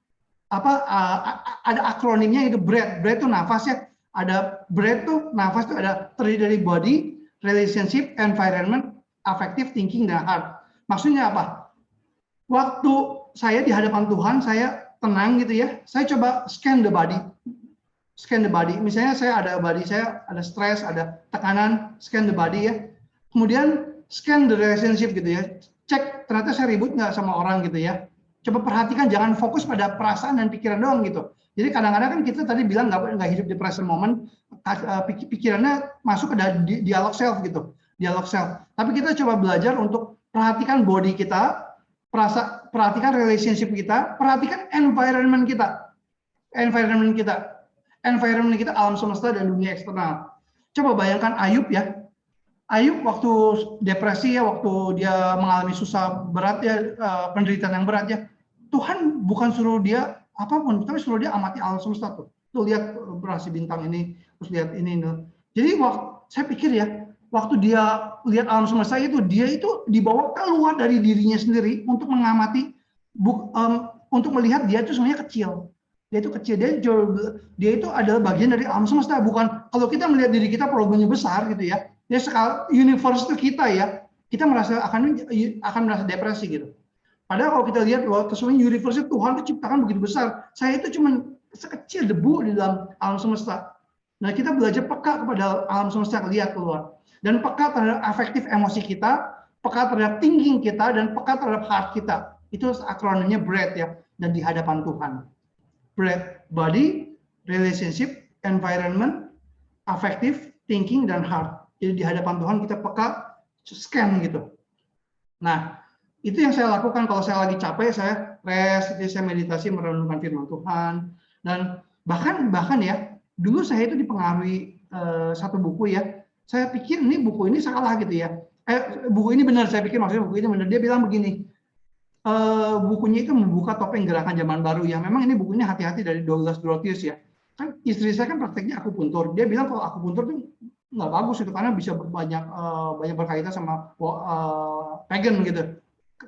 S1: ada akronimnya, itu breath itu nafas ya. Ada breath tuh, nafas tuh ada terdiri dari body, relationship, environment, affective, thinking, dan heart. Maksudnya apa? Waktu saya di hadapan Tuhan, saya tenang gitu ya, saya coba scan the body. Misalnya saya ada body, saya ada stres, ada tekanan, scan the body ya. Kemudian scan the relationship gitu ya. Cek ternyata saya ribut nggak sama orang gitu ya. Coba perhatikan, jangan fokus pada perasaan dan pikiran doang gitu. Jadi kadang-kadang kan kita tadi bilang nggak hidup di present moment, pikirannya masuk ke dialog self gitu. Dialog self. Tapi kita coba belajar untuk perhatikan body kita, perhatikan relationship kita, perhatikan environment kita. environment kita, alam semesta dan dunia eksternal. Coba bayangkan Ayub ya. Ayub waktu depresi ya, waktu dia mengalami susah berat ya, penderitaan yang berat ya, Tuhan bukan suruh dia apapun, tapi suruh dia amati alam semesta tuh. Tuh lihat berasi bintang ini, terus lihat ini. Jadi saya pikir ya, waktu dia lihat alam semesta itu, dia itu dibawa keluar dari dirinya sendiri untuk mengamati, untuk melihat dia itu sebenarnya kecil. Dia itu kecil, dia itu adalah bagian dari alam semesta. Bukan kalau kita melihat diri kita problemnya besar gitu ya. Ya sekali universe itu kita ya, kita akan merasa depresi gitu. Padahal kalau kita lihat bahwa sebenarnya universe itu Tuhan itu ciptakan begitu besar, saya itu cuma sekecil debu di dalam alam semesta. Nah kita belajar peka kepada alam semesta, lihat keluar, dan peka terhadap afektif emosi kita, peka terhadap thinking kita, dan peka terhadap heart kita. Itu akronimnya BREAD ya, dan di hadapan Tuhan. BREAD, body, relationship, environment, affective, thinking, dan heart. Jadi di hadapan Tuhan kita peka, scan gitu. Nah, itu yang saya lakukan kalau saya lagi capek, saya rest, saya meditasi, merenungkan firman Tuhan. Dan bahkan ya, dulu saya itu dipengaruhi satu buku ya. Saya pikir ini buku ini salah gitu ya. Buku ini benar, saya pikir maksudnya buku ini benar. Dia bilang begini, bukunya itu membuka topeng gerakan zaman baru ya. Memang ini bukunya hati-hati dari Douglas Grotius ya. Kan istri saya kan prakteknya akupuntur. Dia bilang kalau akupuntur itu nggak bagus itu karena bisa banyak berkaitan sama pagan gitu,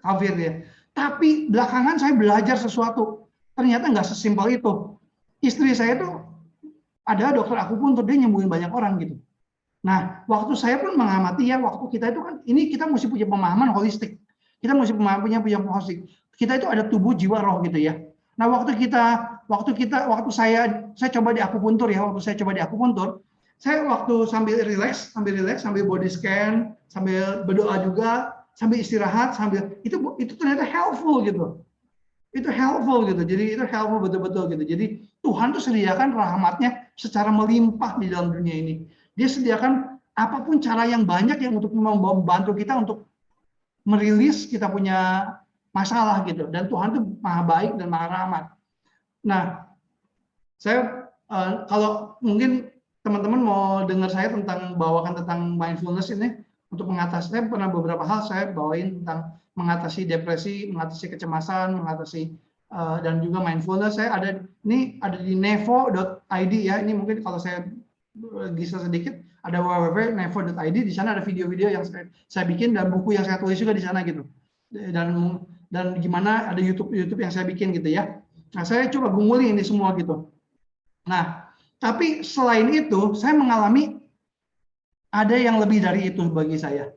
S1: kafir dia. Tapi belakangan saya belajar sesuatu, ternyata nggak sesimpel itu. Istri saya itu adalah dokter akupuntur, dia nyembuhin banyak orang gitu. Nah, waktu saya pun mengamati ya, waktu kita itu kan ini kita mesti punya pemahaman holistik. Kita mesti punya holistik. Kita itu ada tubuh, jiwa, roh gitu ya. Nah, waktu saya coba di akupuntur ya, saya waktu sambil relax, sambil body scan, sambil berdoa juga, sambil istirahat, itu ternyata helpful gitu. Itu helpful gitu. Jadi itu helpful betul-betul gitu. Jadi Tuhan tuh sediakan rahmatnya secara melimpah di dalam dunia ini. Dia sediakan apapun cara yang banyak yang untuk membantu kita untuk merilis kita punya masalah gitu. Dan Tuhan tuh maha baik dan maha rahmat. Nah, saya kalau mungkin teman-teman mau dengar saya bawakan tentang mindfulness ini untuk mengatasi, saya pernah beberapa hal saya bawain tentang mengatasi depresi, mengatasi kecemasan, dan juga mindfulness. Saya ada di nevo.id ya. Ini mungkin kalau saya geser sedikit, ada www.nevo.id. Di sana ada video-video yang saya bikin dan buku yang saya tulis juga di sana gitu. Dan gimana ada YouTube yang saya bikin gitu ya. Nah, saya coba gumuli ini semua gitu. Nah, tapi selain itu, saya mengalami ada yang lebih dari itu bagi saya.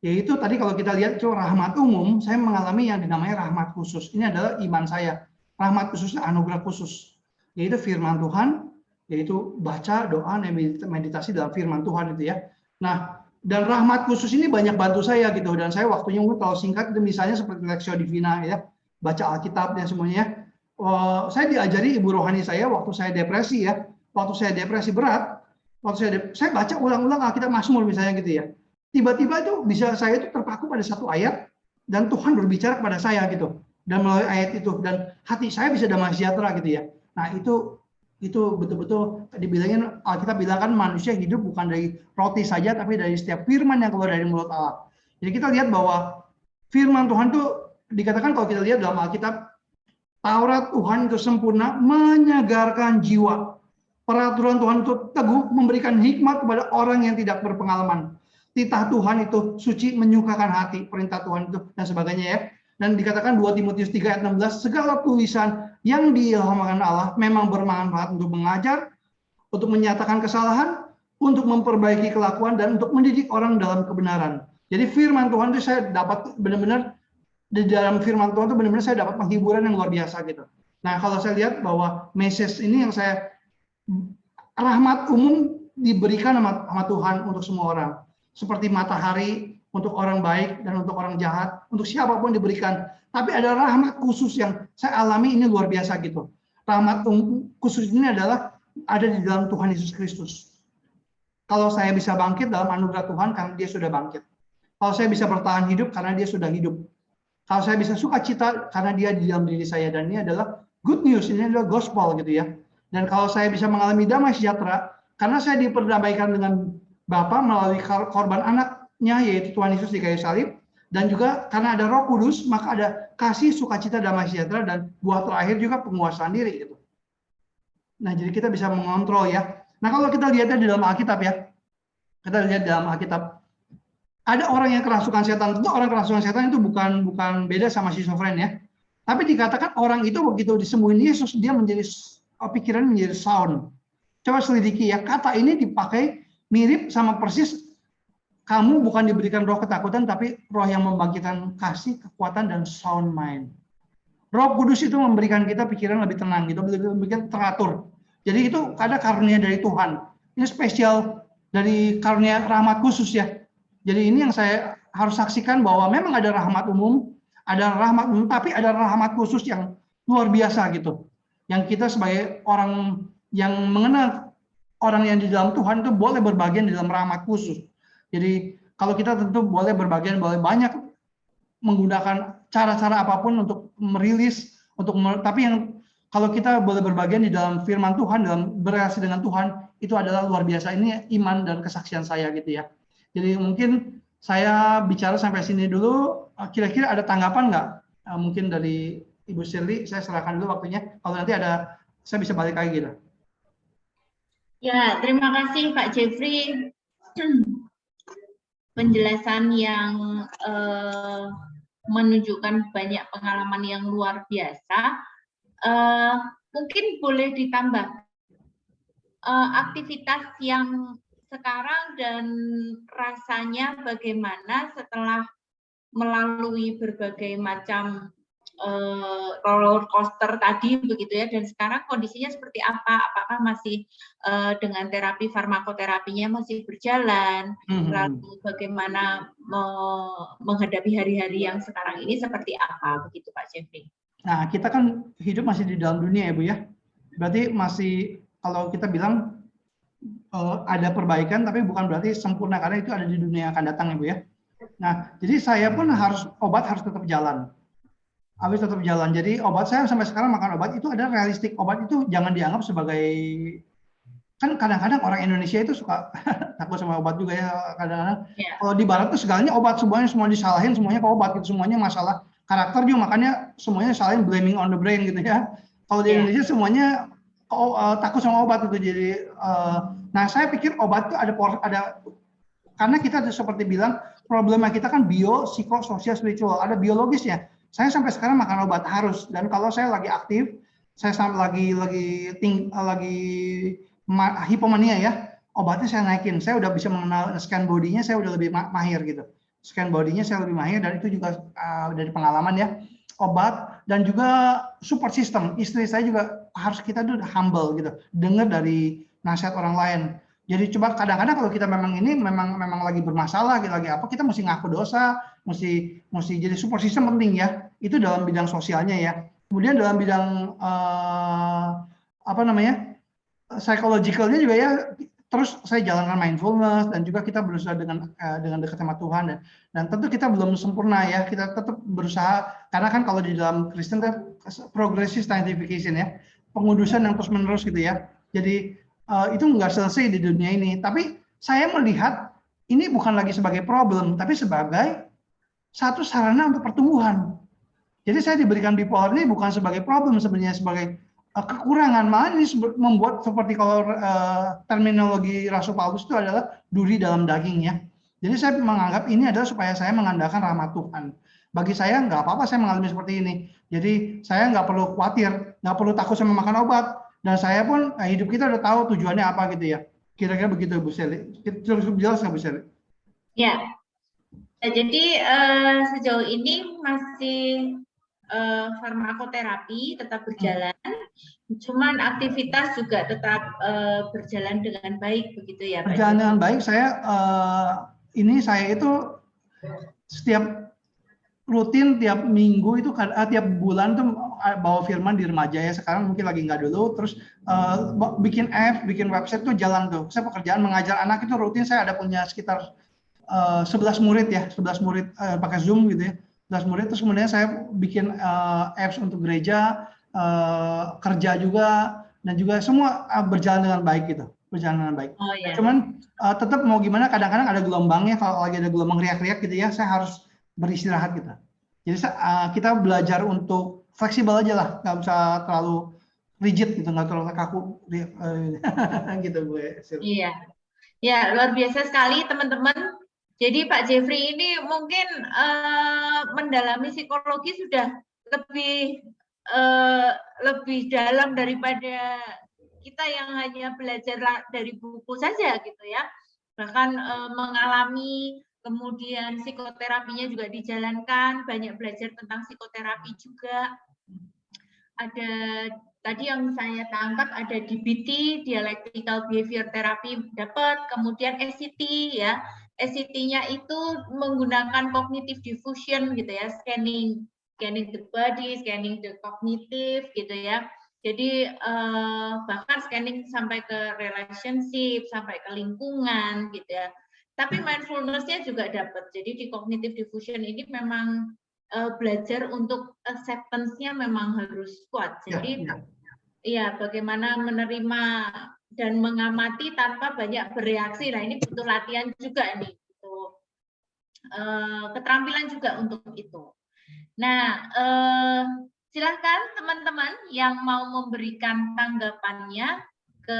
S1: Yaitu tadi kalau kita lihat itu rahmat umum, saya mengalami yang dinamanya rahmat khusus. Ini adalah iman saya. Rahmat khusus, anugerah khusus. Yaitu firman Tuhan, yaitu baca, doa, meditasi dalam firman Tuhan itu ya. Nah, dan rahmat khusus ini banyak bantu saya gitu. Dan saya waktunya mungkin kalau singkat, itu misalnya seperti Lectio Divina ya, baca Alkitab dan semuanya. Saya diajari ibu rohani saya waktu saya depresi ya. Waktu saya depresi berat, saya baca ulang-ulang Alkitab Mazmur misalnya gitu ya. Tiba-tiba itu saya itu terpaku pada satu ayat dan Tuhan berbicara kepada saya gitu. Dan melalui ayat itu dan hati saya bisa damai sejahtera gitu ya. Nah, itu betul-betul dibilangin, Alkitab bilang kan manusia hidup bukan dari roti saja tapi dari setiap firman yang keluar dari mulut Allah. Jadi kita lihat bahwa firman Tuhan itu dikatakan kalau kita lihat dalam Alkitab, Taurat Tuhan itu sempurna, menyegarkan jiwa. Peraturan Tuhan itu teguh, memberikan hikmat kepada orang yang tidak berpengalaman. Titah Tuhan itu suci, menyukakan hati, perintah Tuhan itu, dan sebagainya ya. Dan dikatakan 2 Timotius 3 ayat 16, segala tulisan yang diilhamkan Allah memang bermanfaat untuk mengajar, untuk menyatakan kesalahan, untuk memperbaiki kelakuan, dan untuk mendidik orang dalam kebenaran. Jadi firman Tuhan itu saya dapat benar-benar, di dalam firman Tuhan itu benar-benar saya dapat penghiburan yang luar biasa gitu. Nah, kalau saya lihat bahwa message ini yang saya rahmat umum diberikan sama Tuhan untuk semua orang. Seperti matahari untuk orang baik dan untuk orang jahat, untuk siapapun diberikan. Tapi ada rahmat khusus yang saya alami ini luar biasa gitu. Rahmat khusus ini adalah ada di dalam Tuhan Yesus Kristus. Kalau saya bisa bangkit dalam anugerah Tuhan karena dia sudah bangkit. Kalau saya bisa bertahan hidup karena dia sudah hidup. Kalau saya bisa sukacita karena dia di dalam diri saya. Dan ini adalah good news, ini adalah gospel gitu ya. Dan kalau saya bisa mengalami damai sejahtera, karena saya diperdamaikan dengan Bapa melalui korban anaknya, yaitu Tuhan Yesus di kayu salib, dan juga karena ada Roh Kudus, maka ada kasih, sukacita, damai sejahtera, dan buah terakhir juga penguasaan diri. Gitu. Nah, jadi kita bisa mengontrol ya. Nah, kalau kita lihatnya di dalam Alkitab ya, kita lihat dalam Alkitab, ada orang yang kerasukan setan. Tentu orang kerasukan setan itu bukan beda sama schizofren ya. Tapi dikatakan orang itu begitu disembuhin Yesus, dia menjadi pikiran menjadi sound. Coba selidiki ya, kata ini dipakai mirip sama persis, kamu bukan diberikan roh ketakutan, tapi roh yang membangkitkan kasih, kekuatan, dan sound mind. Roh Kudus itu memberikan kita pikiran lebih tenang, gitu, lebih teratur. Jadi itu ada karunia dari Tuhan. Ini spesial dari karunia rahmat khusus ya. Jadi ini yang saya harus saksikan bahwa memang ada rahmat umum, tapi ada rahmat khusus yang luar biasa gitu. Yang kita sebagai orang yang mengenal orang yang di dalam Tuhan itu boleh berbagian di dalam rahmat khusus. Jadi kalau kita tentu boleh berbagian, boleh banyak menggunakan cara-cara apapun untuk merilis, tapi yang kalau kita boleh berbagian di dalam firman Tuhan, dalam berrelasi dengan Tuhan, itu adalah luar biasa. Ini iman dan kesaksian saya gitu ya. Jadi mungkin saya bicara sampai sini dulu. Kira-kira ada tanggapan nggak? Mungkin dari Ibu Shirley, saya serahkan dulu waktunya. Kalau nanti ada, saya bisa balik lagi gitu.
S2: Ya, terima kasih Pak Jeffrey. Penjelasan yang menunjukkan banyak pengalaman yang luar biasa. Mungkin boleh ditambah aktivitas yang sekarang dan rasanya bagaimana setelah melalui berbagai macam roller coaster tadi begitu ya, dan sekarang kondisinya seperti apa? Apakah masih dengan terapi farmakoterapinya masih berjalan? Lalu bagaimana menghadapi hari-hari yang sekarang ini seperti apa begitu Pak Jeffrey?
S1: Nah, kita kan hidup masih di dalam dunia ya Bu ya. Berarti masih, kalau kita bilang ada perbaikan, tapi bukan berarti sempurna, karena itu ada di dunia yang akan datang ya Bu ya. Nah, jadi saya pun obat harus tetap jalan. Habis tetap jalan. Jadi obat saya sampai sekarang makan obat itu ada realistik. Obat itu jangan dianggap sebagai, kan kadang-kadang orang Indonesia itu suka takut sama obat juga ya kadang-kadang. Yeah. Kalau di Barat tuh segalanya obat, semua disalahin, semuanya ke obat gitu, semuanya masalah karakter juga, makanya semuanya salahin, blaming on the brain gitu ya. Kalau di Indonesia semuanya takut sama obat itu. Jadi nah saya pikir obat itu ada karena kita seperti bilang problema kita kan bio, psiko, sosial, spiritual, ada biologisnya. Saya sampai sekarang makan obat harus, dan kalau saya lagi aktif, saya sampai lagi hipomania ya, obatnya saya naikin. Saya udah bisa mengenal scan bodinya, saya udah lebih mahir gitu. Scan bodinya saya lebih mahir, dan itu juga dari pengalaman ya. Obat dan juga support system. Istri saya juga harus kita tuh humble gitu, dengar dari nasihat orang lain. Jadi coba kadang-kadang kalau kita memang lagi bermasalah, lagi apa, kita mesti ngaku dosa, mesti jadi support system penting ya. Itu dalam bidang sosialnya ya. Kemudian dalam bidang psychologicalnya juga ya. Terus saya jalankan mindfulness, dan juga kita berusaha dengan dekat sama Tuhan, dan tentu kita belum sempurna ya. Kita tetap berusaha, karena kan kalau di dalam Kristen kan progressive sanctification ya, pengudusan yang terus menerus gitu ya. Jadi itu nggak selesai di dunia ini. Tapi saya melihat ini bukan lagi sebagai problem, tapi sebagai satu sarana untuk pertumbuhan. Jadi saya diberikan bipolar ini bukan sebagai problem sebenarnya, sebagai kekurangan. Malah ini membuat seperti kalau terminologi Rasul Paulus itu adalah duri dalam daging ya. Jadi saya menganggap ini adalah supaya saya mengandalkan rahmat Tuhan. Bagi saya nggak apa-apa saya mengalami seperti ini. Jadi saya nggak perlu khawatir, nggak perlu takut sama makan obat. Dan saya pun hidup kita udah tahu tujuannya apa gitu ya. Kira-kira begitu Bu Shirley. Cukup jelas nggak Bu Shirley?
S2: Ya. Jadi sejauh ini masih farmakoterapi tetap berjalan, cuman aktivitas juga tetap berjalan dengan baik begitu ya Pak?
S1: Berjalan dengan baik. Saya itu setiap rutin tiap minggu itu tiap bulan tuh bawa firman di remaja ya, sekarang mungkin lagi nggak dulu. Terus bikin app, bikin website tuh jalan tuh. Saya pekerjaan mengajar anak itu rutin, saya ada punya sekitar 11 murid ya, 11 murid pakai Zoom gitu ya, 11 murid. Terus kemudian saya bikin apps untuk gereja, kerja juga, dan juga semua berjalan dengan baik gitu, berjalan dengan baik.
S2: Oh, ya.
S1: Cuman tetap mau gimana, kadang-kadang ada gelombangnya, kalau lagi ada gelombang riak-riak gitu ya, saya harus beristirahat gitu. Jadi kita belajar untuk fleksibel aja lah, nggak usah terlalu rigid gitu, nggak terlalu kaku gitu Bu.
S2: Iya, ya luar biasa sekali teman-teman. Jadi Pak Jeffrey ini mungkin mendalami psikologi sudah lebih dalam daripada kita yang hanya belajar dari buku saja gitu ya. Bahkan mengalami, kemudian psikoterapinya juga dijalankan, banyak belajar tentang psikoterapi juga. Ada tadi yang saya tangkap ada DBT, Dialectical Behavior Therapy dapat, kemudian SCT ya. SCT-nya itu menggunakan cognitive diffusion gitu ya, scanning the body, scanning the cognitive gitu ya. Jadi bahkan scanning sampai ke relationship, sampai ke lingkungan gitu ya. Tapi mindfulness-nya juga dapat. Jadi di cognitive diffusion ini memang belajar untuk acceptance-nya memang harus kuat. Jadi ya bagaimana menerima dan mengamati tanpa banyak bereaksi. Nah, ini butuh latihan juga nih, butuh keterampilan juga untuk itu. Nah, silakan teman-teman yang mau memberikan tanggapannya ke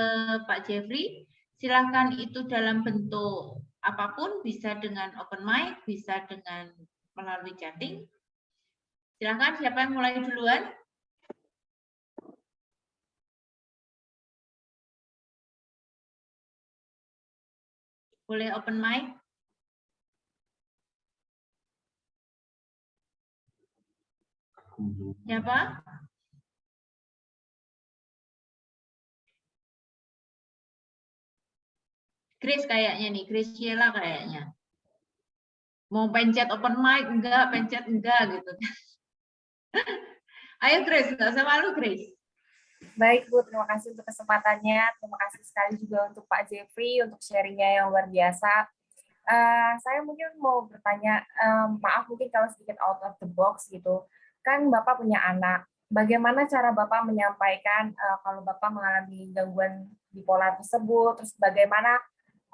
S2: Pak Jeffrey, silakan itu dalam bentuk apapun, bisa dengan open mic, bisa dengan melalui chatting. Silakan, siapa yang mulai duluan? Boleh open mic? Siapa? Grace kayaknya nih, Grace Sheila kayaknya. Mau pencet open mic, enggak, pencet enggak gitu. Ayo Grace, nggak usah malu Grace.
S4: Baik Bu, terima kasih untuk kesempatannya. Terima kasih sekali juga untuk Pak Jeffrey untuk sharingnya yang luar biasa. Saya mungkin mau bertanya, maaf mungkin kalau sedikit out of the box gitu. Kan Bapak punya anak. Bagaimana cara Bapak menyampaikan kalau Bapak mengalami gangguan bipolar tersebut? Terus bagaimana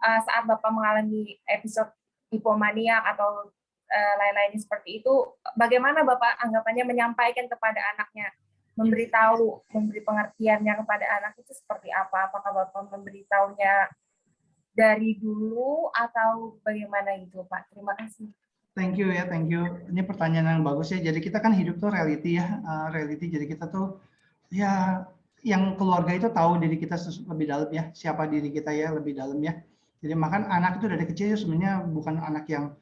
S4: saat Bapak mengalami episode hipomania atau lain-lainnya seperti itu, bagaimana Bapak anggapannya menyampaikan kepada anaknya? Memberitahu, memberi pengertiannya kepada anak itu seperti apa? Apakah Bapak memberitahunya dari dulu atau bagaimana gitu, Pak? Terima kasih.
S1: Thank you ya, thank you. Ini pertanyaan yang bagus ya. Jadi kita kan hidup tuh reality ya, reality. Jadi kita tuh ya yang keluarga itu tahu diri kita lebih dalam ya, siapa diri kita ya lebih dalam ya. Jadi makan anak itu dari kecil sebenarnya bukan anak yang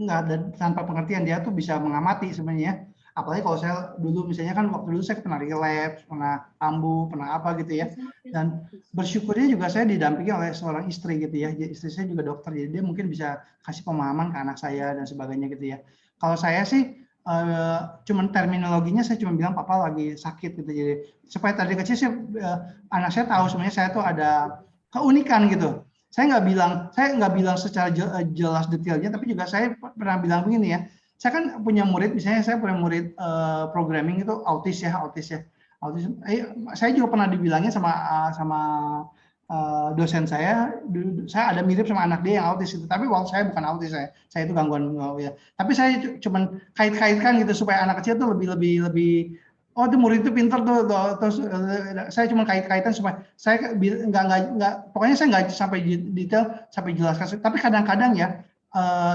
S1: nggak ada tanpa pengertian, dia tuh bisa mengamati sebenarnya. Apalagi kalau saya dulu misalnya kan waktu dulu saya pernah relapse, pernah kambuh, pernah apa gitu ya. Dan bersyukurnya juga saya didampingi oleh seorang istri gitu ya. Istri saya juga dokter, jadi dia mungkin bisa kasih pemahaman ke anak saya dan sebagainya gitu ya. Kalau saya sih cuman terminologinya saya cuma bilang papa lagi sakit gitu. Jadi supaya tadi kecil sih anak saya tahu sebenarnya saya tuh ada keunikan gitu. Saya nggak bilang secara jelas detailnya, tapi juga saya pernah bilang begini ya. Saya kan punya murid, misalnya saya punya murid programming itu autis ya. Saya juga pernah dibilangnya sama dosen saya ada mirip sama anak dia yang autis itu. Tapi waktu saya bukan autis, saya itu gangguan ya. Tapi saya cuman kait-kaitkan gitu supaya anak kecil tuh lebih oh itu murid itu pintar tuh, terus saya cuma kait-kaitan supaya saya nggak pokoknya saya nggak sampai detail sampai jelaskan, tapi kadang-kadang ya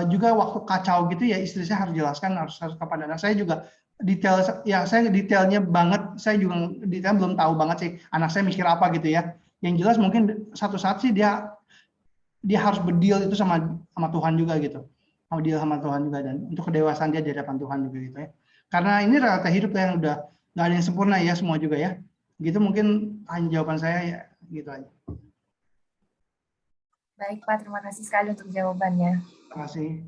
S1: juga waktu kacau gitu ya istri saya harus jelaskan harus kepada anak saya juga detail ya, saya detailnya banget, saya juga detail belum tahu banget sih anak saya mikir apa gitu ya. Yang jelas mungkin satu saat sih dia harus berdeal itu sama Tuhan juga gitu, deal sama Tuhan juga, dan untuk kedewasaan dia di hadapan Tuhan juga gitu ya. Karena ini realita hidup yang udah nggak ada yang sempurna ya semua juga ya. Gitu mungkin hanya jawaban saya ya, gitu aja.
S4: Baik Pak, terima kasih sekali untuk jawabannya.
S1: Terima kasih.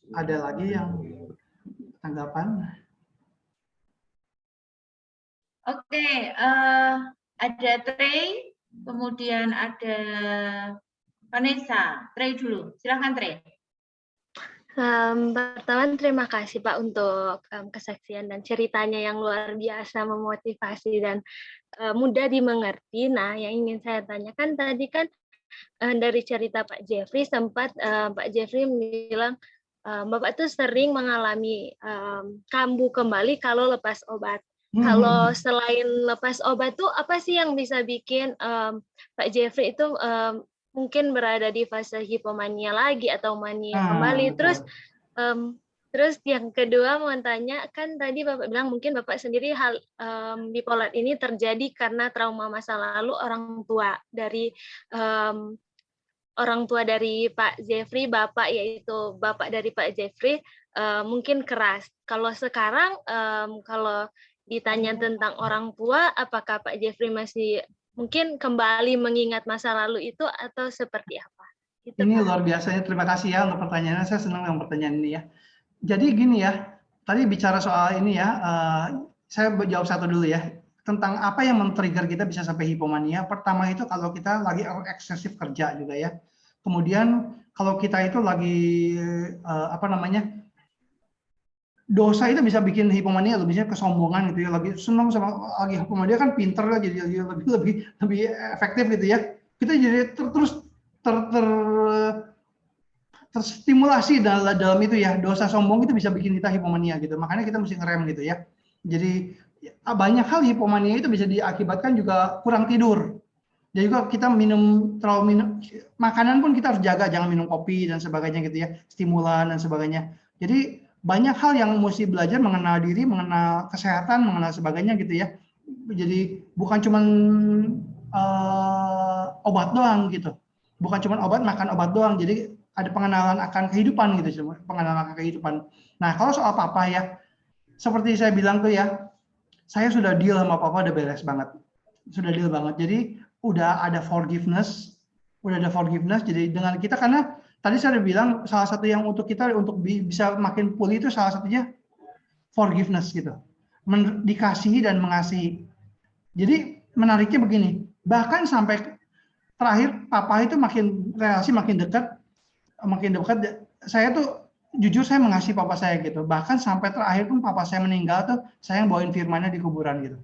S1: Ada lagi yang tanggapan?
S2: Oke, ada Trey, kemudian ada Vanessa, Trey dulu. Silahkan Trey.
S3: Pertama terima kasih Pak untuk kesaksian dan ceritanya yang luar biasa memotivasi dan mudah dimengerti. Nah, yang ingin saya tanyakan tadi kan dari cerita Pak Jeffrey sempat Pak Jeffrey bilang Bapak tuh sering mengalami kambuh kembali kalau lepas obat. Kalau selain lepas obat tuh apa sih yang bisa bikin Pak Jeffrey itu mungkin berada di fase hipomania lagi atau mania kembali? Terus yang kedua mau tanya, kan tadi Bapak bilang mungkin Bapak sendiri hal bipolar ini terjadi karena trauma masa lalu orang tua dari Pak Jeffrey, Bapak yaitu Bapak dari Pak Jeffrey mungkin keras. Kalau sekarang kalau ditanya tentang orang tua, apakah Pak Jeffrey masih mungkin kembali mengingat masa lalu itu atau seperti apa? Gitu,
S1: ini
S3: Pak.
S1: luar biasanya, terima kasih ya untuk pertanyaannya. Saya senang dengan pertanyaan ini ya. Jadi gini ya, tadi bicara soal ini ya, saya jawab satu dulu ya. Tentang apa yang men-trigger kita bisa sampai hipomania. Pertama itu kalau kita lagi eksesif kerja juga ya. Kemudian kalau kita itu lagi dosa itu bisa bikin hipomania, bisa kesombongan gitu ya, lagi senang sama lagi hipomania kan pinter lah, jadi lebih efektif gitu ya. Kita jadi terstimulasi dalam itu ya. Dosa sombong itu bisa bikin kita hipomania gitu. Makanya kita mesti ngerem gitu ya. Jadi banyak hal hipomania itu bisa diakibatkan juga kurang tidur. Jadi juga kita terlalu minum makanan pun kita harus jaga, jangan minum kopi dan sebagainya gitu ya, stimulan dan sebagainya. Jadi banyak hal yang mesti belajar mengenal diri, mengenal kesehatan, mengenal sebagainya gitu ya. Jadi bukan cuma obat doang gitu. Bukan cuma obat, makan obat doang. Jadi ada pengenalan akan kehidupan gitu, pengenalan akan kehidupan. Nah, kalau soal papa ya, seperti saya bilang tuh ya, saya sudah deal sama papa, udah beres banget. Sudah deal banget. Jadi udah ada forgiveness. Jadi dengan kita, karena tadi saya udah bilang salah satu yang untuk kita untuk bisa makin pulih itu salah satunya forgiveness gitu. Dikasihi dan mengasihi. Jadi menariknya begini, bahkan sampai terakhir papa itu relasi makin dekat. Saya tuh jujur saya mengasihi papa saya gitu. Bahkan sampai terakhir pun papa saya meninggal tuh saya yang bawain firmannya di kuburan gitu.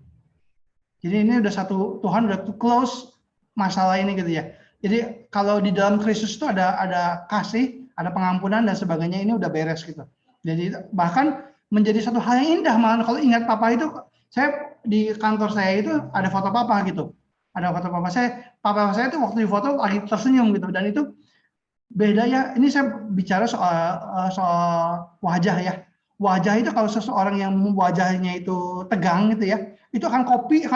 S1: Jadi ini udah Tuhan udah close masalah ini gitu ya. Jadi kalau di dalam Kristus itu ada kasih, ada pengampunan dan sebagainya, ini udah beres gitu. Jadi bahkan menjadi satu hal yang indah malah kalau ingat papa itu, saya di kantor saya itu ada foto papa gitu. Ada foto papa saya itu waktu di foto lagi tersenyum gitu, dan itu beda ya. Ini saya bicara soal wajah ya. Wajah itu kalau seseorang yang wajahnya itu tegang gitu ya, itu akan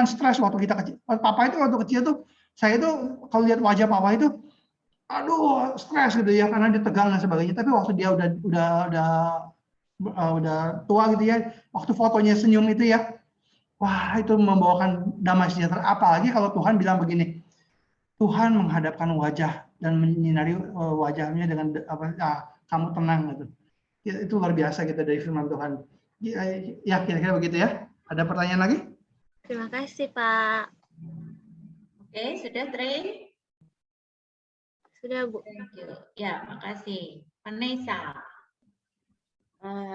S1: stres waktu kita kecil. Papa itu waktu kecil tuh, saya itu kalau lihat wajah papa itu, aduh stres gitu ya, karena dia tegang dan sebagainya. Tapi waktu dia udah tua gitu ya, waktu fotonya senyum itu ya, wah itu membawakan damai sejahtera. Apalagi kalau Tuhan bilang begini, Tuhan menghadapkan wajah dan menyinari wajahnya dengan kamu tenang gitu. Itu luar biasa kita dari firman Tuhan. Ya kira-kira begitu ya. Ada pertanyaan lagi?
S3: Terima kasih Pak.
S2: Oke, sudah Trey?
S3: Sudah Bu.
S2: Thank you. Ya, makasih. Vanessa.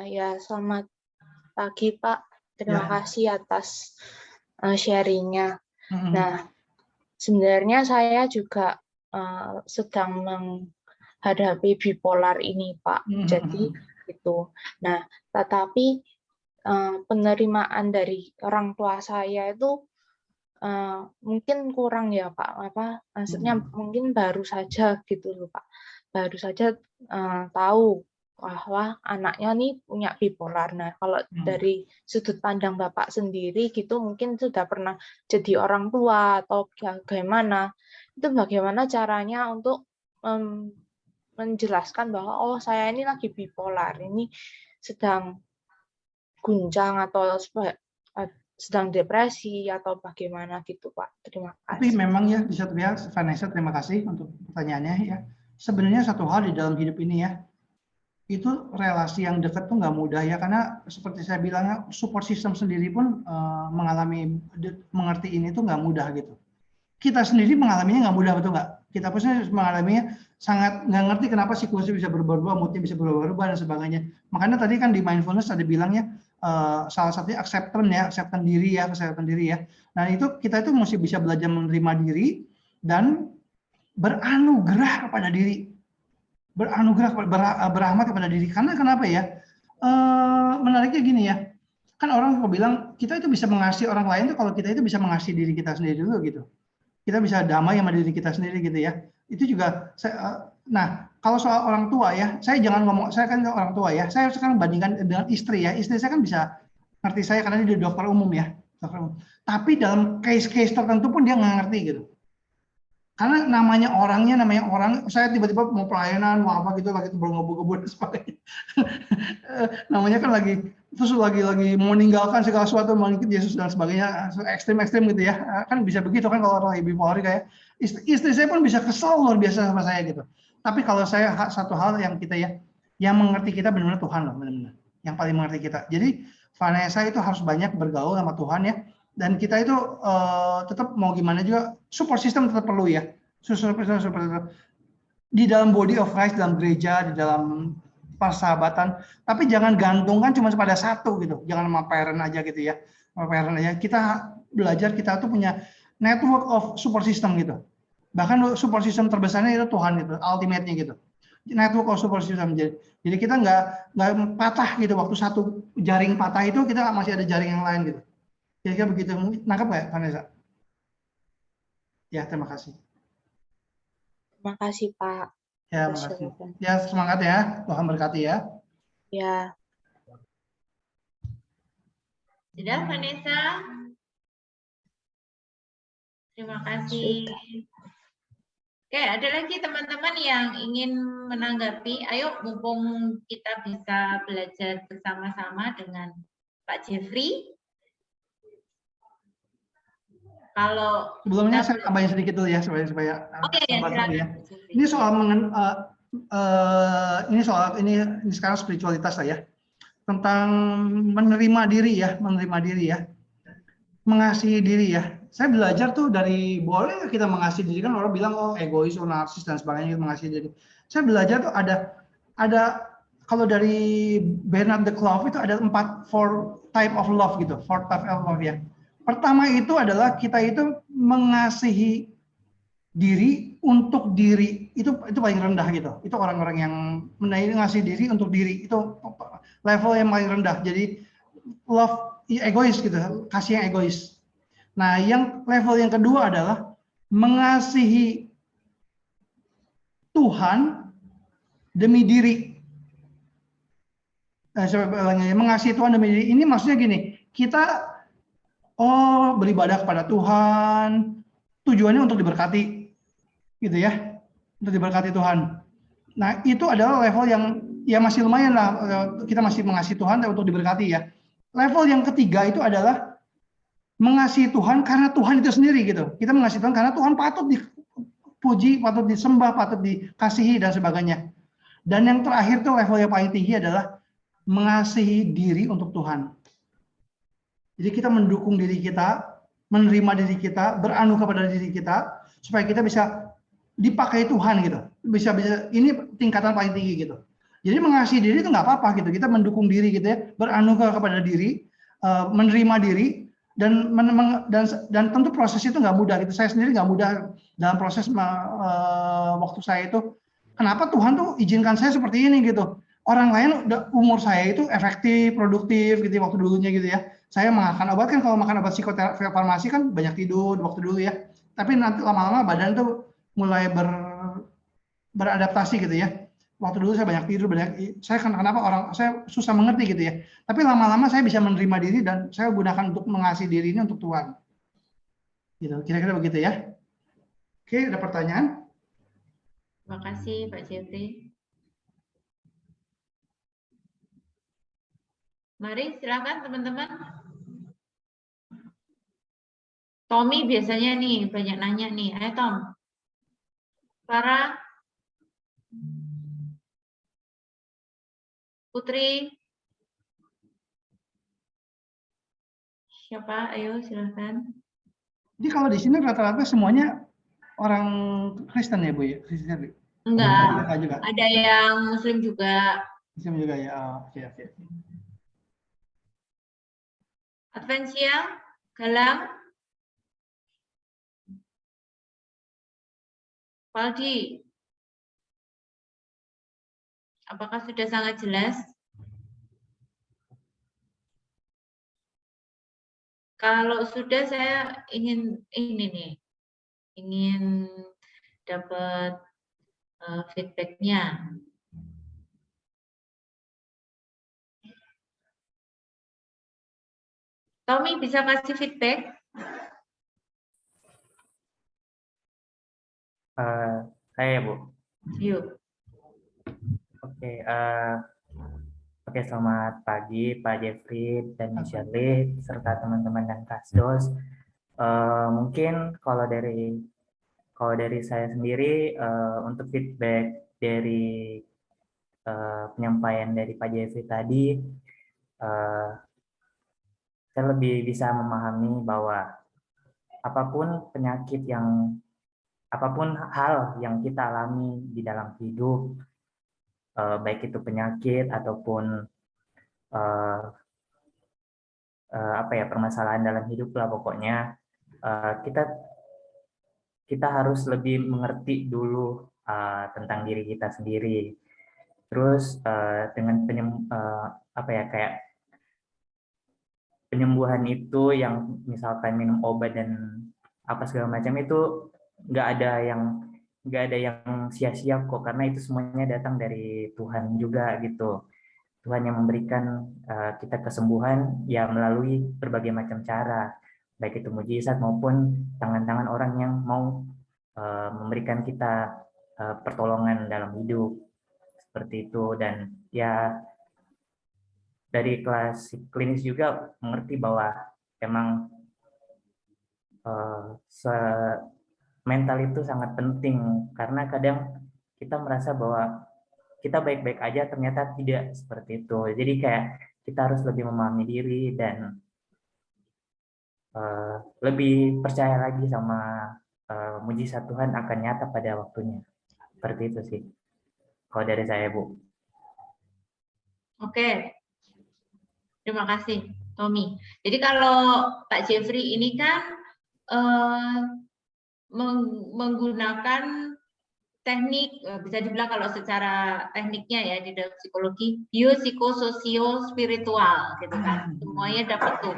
S5: Ya, selamat pagi Pak. Terima kasih atas sharing-nya. Nah, sebenarnya saya juga sedang menghadapi bipolar ini Pak. Jadi itu. Nah, tetapi penerimaan dari orang tua saya itu mungkin kurang ya Pak. Maksudnya mungkin baru saja gitu loh Pak. Baru saja tahu bahwa anaknya nih punya bipolar. Nah, kalau dari sudut pandang Bapak sendiri gitu, mungkin sudah pernah jadi orang tua atau bagaimana, itu bagaimana caranya untuk menjelaskan bahwa oh saya ini lagi bipolar, ini sedang guncang atau sedang depresi atau bagaimana gitu Pak. Terima kasih.
S1: Tapi memang ya di satu pihak, Vanessa terima kasih untuk pertanyaannya ya. Sebenarnya satu hal di dalam hidup ini ya, itu relasi yang dekat tuh nggak mudah ya, karena seperti saya bilang, support system sendiri pun mengerti ini tuh nggak mudah gitu. Kita sendiri mengalaminya nggak mudah, betul nggak? Kita pun mengalaminya sangat nggak ngerti kenapa siklusnya bisa berubah-ubah, moodnya bisa berubah-ubah dan sebagainya. Makanya tadi kan di mindfulness ada bilangnya salah satunya acceptance diri ya. Nah itu kita itu mesti bisa belajar menerima diri dan beranugerah kepada diri, berahmat kepada diri. Karena kenapa ya? Menariknya gini ya, kan orang bilang kita itu bisa mengasihi orang lain tuh kalau kita itu bisa mengasihi diri kita sendiri dulu gitu. Kita bisa damai sama diri kita sendiri gitu ya. Itu juga nah, kalau soal orang tua ya, saya kan orang tua ya. Saya sekarang bandingkan dengan istri ya. Istri saya kan bisa ngerti saya karena dia dokter umum ya. Tapi dalam case-case tertentu pun dia nggak ngerti gitu. Karena namanya orang, saya tiba-tiba mau pelayanan, mau apa gitu, lagi ngebut-ngebut dan sebagainya. Namanya kan lagi mau meninggalkan segala sesuatu, mau ikut Yesus dan sebagainya, ekstrim gitu ya. Kan bisa begitu kan kalau orang bipolar kayak istri saya pun bisa kesal luar biasa sama saya gitu. Tapi kalau saya satu hal yang kita ya, yang mengerti kita benar-benar Tuhan loh, benar-benar. Yang paling mengerti kita. Jadi Vanessa itu harus banyak bergaul sama Tuhan ya. Dan kita itu tetap mau gimana juga support system tetap perlu ya. Support system di dalam body of Christ, dalam gereja, di dalam persahabatan. Tapi jangan gantungkan cuma pada satu gitu. Jangan sama parent aja gitu ya. Sama parent aja. Kita belajar kita tuh punya network of support system gitu. Bahkan support system terbesarnya itu Tuhan gitu, ultimate-nya gitu. Network of support system. Jadi kita nggak patah gitu. Waktu satu jaring patah itu kita masih ada jaring yang lain gitu. Kira-kira begitu, nangkep nggak, Vanessa? Ya, terima kasih.
S5: Terima kasih, Pak.
S1: Ya, terima kasih. Ya, semangat ya. Tuhan berkati ya.
S5: Ya.
S2: Sudah, Vanessa? Terima kasih. Oke, ada lagi teman-teman yang ingin menanggapi. Ayo, mumpung kita bisa belajar bersama-sama dengan Pak Jeffrey. Kalau
S1: sebelumnya saya tambahin sedikit dulu ya supaya ya. Ini soal ini sekarang spiritualitas lah ya. Tentang menerima diri ya, mengasihi diri ya. Saya belajar tuh dari boleh kita mengasihi diri, kan orang bilang oh egois, oh narsis dan sebagainya mengasihi diri. Saya belajar tuh ada kalau dari Bernard de Clough itu ada 4 type of love gitu, 4 type of love ya. Pertama itu adalah kita itu mengasihi diri untuk diri, itu paling rendah gitu. Itu orang-orang yang mengasihi diri untuk diri, itu level yang paling rendah. Jadi love egois gitu, kasih yang egois. Nah, yang level yang kedua adalah mengasihi Tuhan demi diri. Mengasihi Tuhan demi diri. Ini maksudnya gini, kita beribadah kepada Tuhan, tujuannya untuk diberkati, gitu ya, untuk diberkati Tuhan. Nah, itu adalah level yang ya masih lumayan lah, kita masih mengasihi Tuhan untuk diberkati ya. Level yang ketiga itu adalah mengasihi Tuhan karena Tuhan itu sendiri gitu. Kita mengasihi Tuhan karena Tuhan patut dipuji, patut disembah, patut dikasihi dan sebagainya. Dan yang terakhir tuh level yang paling tinggi adalah mengasihi diri untuk Tuhan. Jadi kita mendukung diri kita, menerima diri kita, beranugerah kepada diri kita, supaya kita bisa dipakai Tuhan gitu. Bisa ini tingkatan paling tinggi gitu. Jadi mengasihi diri itu nggak apa-apa gitu. Kita mendukung diri gitu ya, beranugerah kepada diri, menerima diri, dan tentu proses itu nggak mudah gitu. Saya sendiri nggak mudah dalam proses waktu saya itu. Kenapa Tuhan tuh izinkan saya seperti ini gitu? Orang lain umur saya itu efektif, produktif gitu waktu dulunya gitu ya. Saya makan obat kan, kalau makan obat psikoterapi farmasi kan banyak tidur waktu dulu ya. Tapi nanti lama-lama badan tuh mulai beradaptasi gitu ya. Waktu dulu saya banyak tidur, saya kenapa saya susah mengerti gitu ya. Tapi lama-lama saya bisa menerima diri dan saya gunakan untuk mengasihi diri ini untuk Tuhan. Gitu, kira-kira begitu ya. Oke, ada pertanyaan?
S2: Terima kasih Pak Jeffrey. Mari silakan teman-teman. Tommy biasanya nih banyak nanya nih. Ayo Tom. Farah. Putri. Siapa? Ayo silakan.
S1: Jadi kalau di sini rata-rata semuanya orang Kristen ya Bu ya? Kristen.
S2: Enggak,
S1: Juga.
S2: ada yang Muslim juga.
S1: Muslim juga ya. Oh, oke.
S2: Advensia, Galang, Paldi. Apakah sudah sangat jelas? Kalau sudah, saya ingin ingin dapat feedbacknya. Tommy bisa kasih feedback?
S6: Saya Bu.
S2: Yuk.
S6: Oke, selamat pagi Pak Jeffrey dan Miss Shirley serta teman-teman dan Kasdos. Mungkin kalau dari saya sendiri untuk feedback dari penyampaian dari Pak Jeffrey tadi, saya lebih bisa memahami bahwa apapun hal yang kita alami di dalam hidup, baik itu penyakit ataupun permasalahan dalam hidup lah pokoknya, kita harus lebih mengerti dulu tentang diri kita sendiri. Terus dengan penyembuhan itu yang misalkan minum obat dan apa segala macam itu nggak ada yang sia-sia kok, karena itu semuanya datang dari Tuhan juga gitu. Tuhan yang memberikan kita kesembuhan ya melalui berbagai macam cara, baik itu mujizat maupun tangan-tangan orang yang mau memberikan kita pertolongan dalam hidup seperti itu. Dan ya dari kelas klinis juga mengerti bahwa emang mental itu sangat penting, karena kadang kita merasa bahwa kita baik-baik aja, ternyata tidak seperti itu. Jadi kayak kita harus lebih memahami diri dan lebih percaya lagi sama mujizat Tuhan akan nyata pada waktunya. Seperti itu sih kalau dari saya, Bu.
S2: Oke. Terima kasih, Tommy. Jadi kalau Pak Jeffrey ini kan menggunakan teknik, bisa dibilang kalau secara tekniknya ya di dalam psikologi, biopsikososio spiritual gitu kan. Semuanya dapat tuh.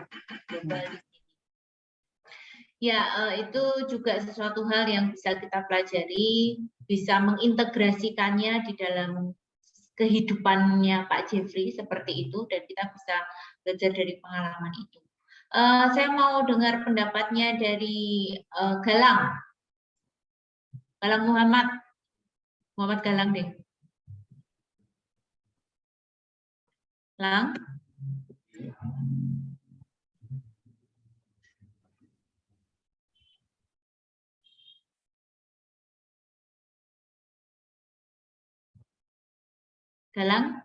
S2: Ya, itu juga sesuatu hal yang bisa kita pelajari, bisa mengintegrasikannya di dalam kehidupannya Pak Jeffrey seperti itu, dan kita bisa belajar dari pengalaman itu. Saya mau dengar pendapatnya dari Galang Muhammad Galang deh. Lang. Galang.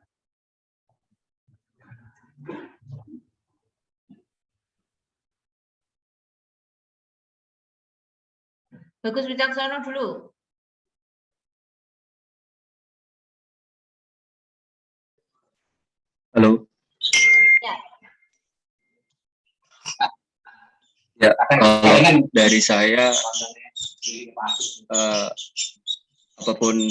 S2: Bagus Wicaksono dulu.
S7: Halo.
S2: Ya.
S7: Ya, kalau dari saya apapun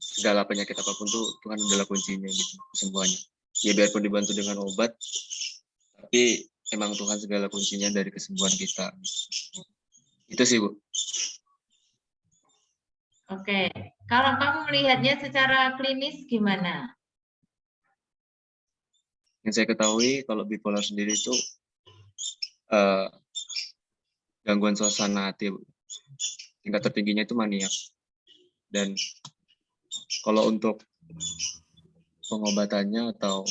S7: segala penyakit apapun tuh Tuhan adalah kuncinya gitu, kesembuhannya. Ya biarpun dibantu dengan obat, tapi emang Tuhan segala kuncinya dari kesembuhan kita. Itu sih, Bu.
S2: Oke, kalau kamu melihatnya secara klinis gimana?
S7: Yang saya ketahui kalau bipolar sendiri itu gangguan suasana hati, Bu. Tingkat tertingginya itu maniak. Dan kalau untuk pengobatannya atau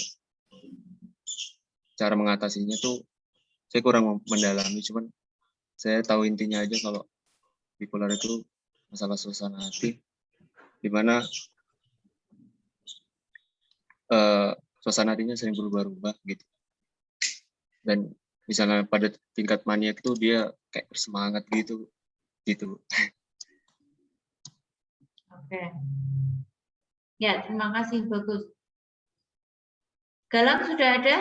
S7: cara mengatasinya tuh saya kurang mendalami, cuman saya tahu intinya aja kalau bipolar itu masalah suasana hati, di mana suasana hatinya sering berubah-ubah gitu. Dan misalnya pada tingkat maniak itu dia kayak bersemangat gitu, Gitu.
S2: Oke. Ya, terima kasih, bagus. Galang sudah ada?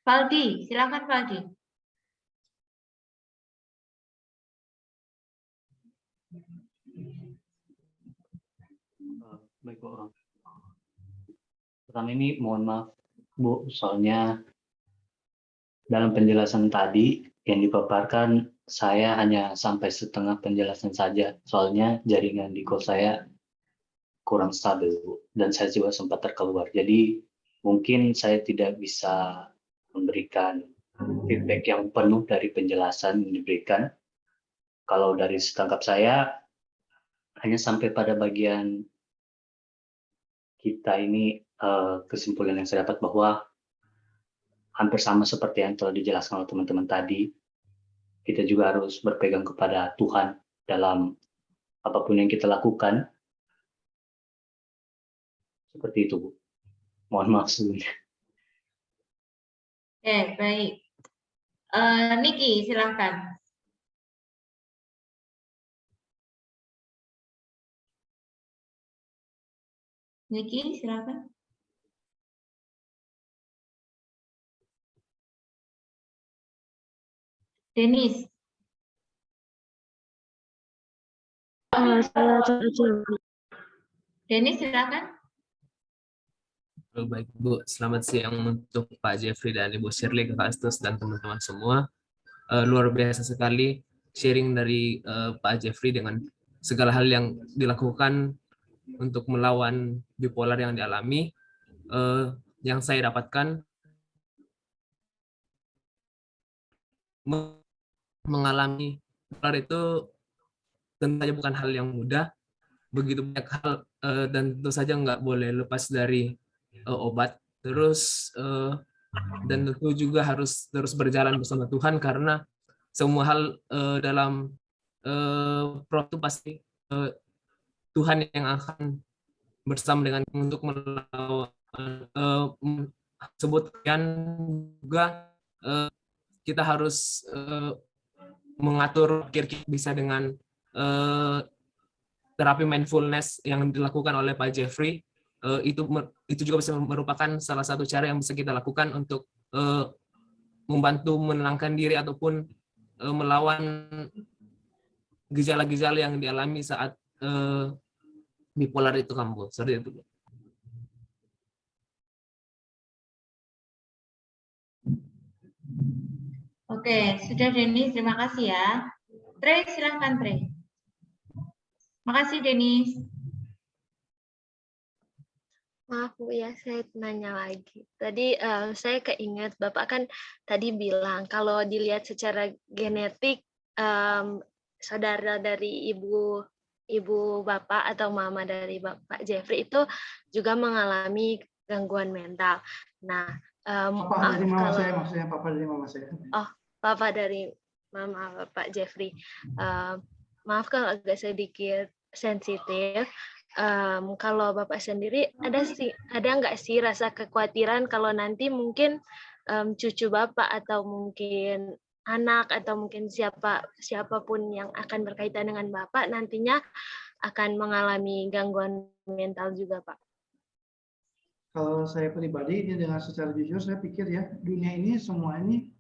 S2: Valdi, silakan Valdi.
S8: Baik Bu. Pertama ini mohon maaf Bu, soalnya dalam penjelasan tadi yang dipaparkan saya hanya sampai setengah penjelasan saja, soalnya jaringan di kos saya kurang stabil Bu, dan saya juga sempat terkeluar. Jadi mungkin saya tidak bisa memberikan feedback yang penuh dari penjelasan yang diberikan. Kalau dari setangkap saya hanya sampai pada bagian kita ini, kesimpulan yang saya dapat bahwa hampir sama seperti yang telah dijelaskan oleh teman-teman tadi, kita juga harus berpegang kepada Tuhan dalam apapun yang kita lakukan. Seperti itu, Bu. Mohon maaf sebelumnya.
S2: Baik. Niki, silakan. Niki, silakan. Denis. Denis, silakan.
S9: Baik Bu, selamat siang untuk Pak Jeffrey dan Ibu Shirley, Kakak Astus, dan teman-teman semua. Luar biasa sekali sharing dari Pak Jeffrey dengan segala hal yang dilakukan untuk melawan bipolar yang dialami. Yang saya dapatkan, mengalami bipolar itu tentu saja bukan hal yang mudah, begitu banyak hal, dan tentu saja nggak boleh lepas dari obat, terus dan tentu juga harus terus berjalan bersama Tuhan, karena semua hal dalam proses itu pasti Tuhan yang akan bersama dengan untuk melawan sebutkan juga. Kita harus mengatur pikir bisa dengan terapi mindfulness yang dilakukan oleh Pak Jeffrey. Itu juga bisa merupakan salah satu cara yang bisa kita lakukan untuk membantu menenangkan diri ataupun melawan gejala-gejala yang dialami saat bipolar itu, Kambo. Seperti itu.
S2: Oke, sudah Denis, terima kasih ya. Trey, silakan Trey. Makasih Denis.
S10: Maaf Bu ya, saya nanya lagi. Tadi saya keinget Bapak kan tadi bilang kalau dilihat secara genetik saudara dari ibu Bapak atau mama dari Bapak Jeffrey itu juga mengalami gangguan mental. Nah,
S1: Papa dari mama saya, maksudnya Papa dari mama saya.
S10: Oh, Papa dari mama Bapak Jeffrey. Maaf kalau agak sedikit sensitif. Kalau Bapak sendiri ada nggak sih rasa kekhawatiran kalau nanti mungkin cucu Bapak atau mungkin anak atau mungkin siapapun yang akan berkaitan dengan Bapak nantinya akan mengalami gangguan mental juga, Pak?
S1: Kalau saya pribadi, ini dengan secara jujur saya pikir ya, dunia ini semua ini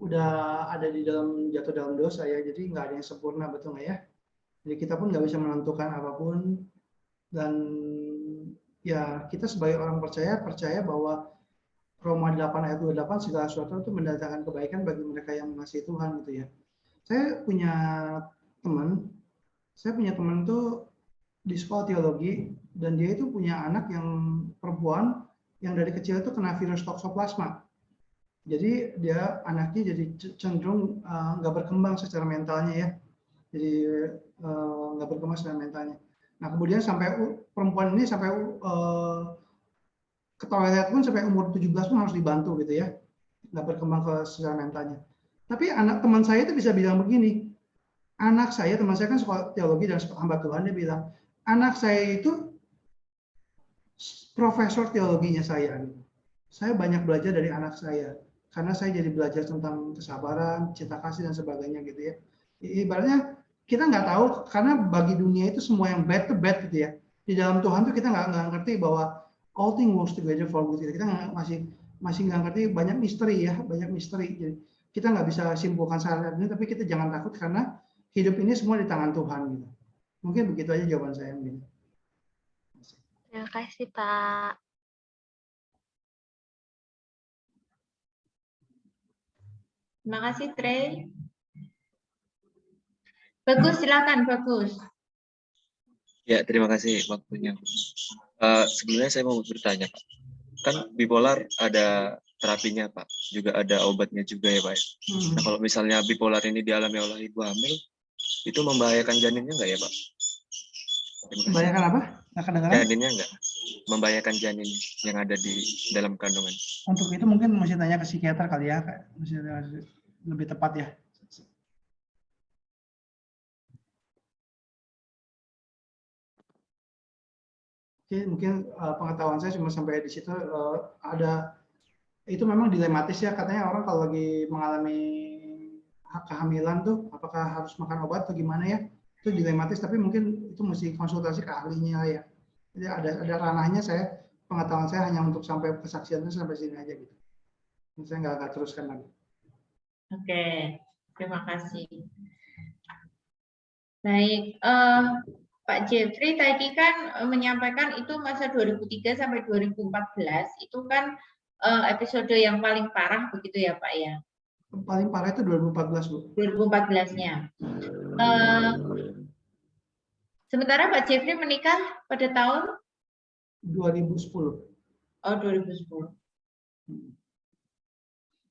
S1: udah ada di dalam jatuh dalam dosa ya, jadi nggak ada yang sempurna, betul nggak ya? Jadi kita pun nggak bisa menentukan apapun, dan ya kita sebagai orang percaya bahwa Roma 8 ayat 28 segala sesuatu itu mendatangkan kebaikan bagi mereka yang mengasihi Tuhan gitu ya. Saya punya teman tuh di sekolah teologi, dan dia itu punya anak yang perempuan yang dari kecil itu kena virus toksoplasma. Jadi dia anaknya jadi cenderung nggak berkembang secara mentalnya ya. Jadi nggak berkembang secara mentalnya. Nah kemudian sampai perempuan ini sampai ke toilet pun sampai umur 17 pun harus dibantu gitu ya. Nggak berkembang ke secara mentalnya. Tapi anak teman saya itu bisa bilang begini, teman saya kan sekolah teologi dan hamba Tuhan, dia bilang, anak saya itu profesor teologinya saya. Saya banyak belajar dari anak saya karena saya jadi belajar tentang kesabaran, cinta kasih dan sebagainya gitu ya. Ibaratnya kita nggak tahu karena bagi dunia itu semua yang bad to bad gitu ya. Di dalam Tuhan tuh kita nggak ngerti bahwa all things works together for good. Kita masih nggak ngerti, banyak misteri ya, banyak misteri. Jadi kita nggak bisa simpulkan saat ini, tapi kita jangan takut karena hidup ini semua di tangan Tuhan gitu. Mungkin begitu aja jawaban saya.
S10: Terima kasih, Pak.
S2: Terima kasih, Trey. Bagus, silakan, Bagus.
S7: Ya, terima kasih waktunya. Sebenarnya saya mau bertanya, Pak. Kan bipolar ada terapinya, Pak. Juga ada obatnya juga ya, Pak. Nah, kalau misalnya bipolar ini dialami oleh ibu hamil, itu membahayakan janinnya nggak ya, Pak?
S1: Membahayakan apa? Nggak kedengaran?
S7: Janinnya nggak? Membahayakan janin yang ada di dalam kandungan.
S1: Untuk itu mungkin mesti tanya ke psikiater kali ya, mesti lebih tepat ya. Oke, mungkin pengetahuan saya cuma sampai di situ. Ada itu memang dilematis ya, katanya orang kalau lagi mengalami kehamilan tuh apakah harus makan obat atau gimana ya, itu dilematis, tapi mungkin itu mesti konsultasi ke ahlinya ya. Jadi ada ranahnya, pengetahuan saya hanya untuk sampai kesaksiannya sampai sini aja gitu. Saya nggak teruskan lagi.
S2: Oke, terima kasih. Baik, Pak Jeffrey tadi kan menyampaikan itu masa 2003 sampai 2014 itu kan episode yang paling parah begitu ya Pak ya?
S1: Paling parah itu 2014 Bu.
S2: 2014-nya. Sementara Pak Jeffrey menikah pada tahun
S1: 2010.
S2: Oh, 2010.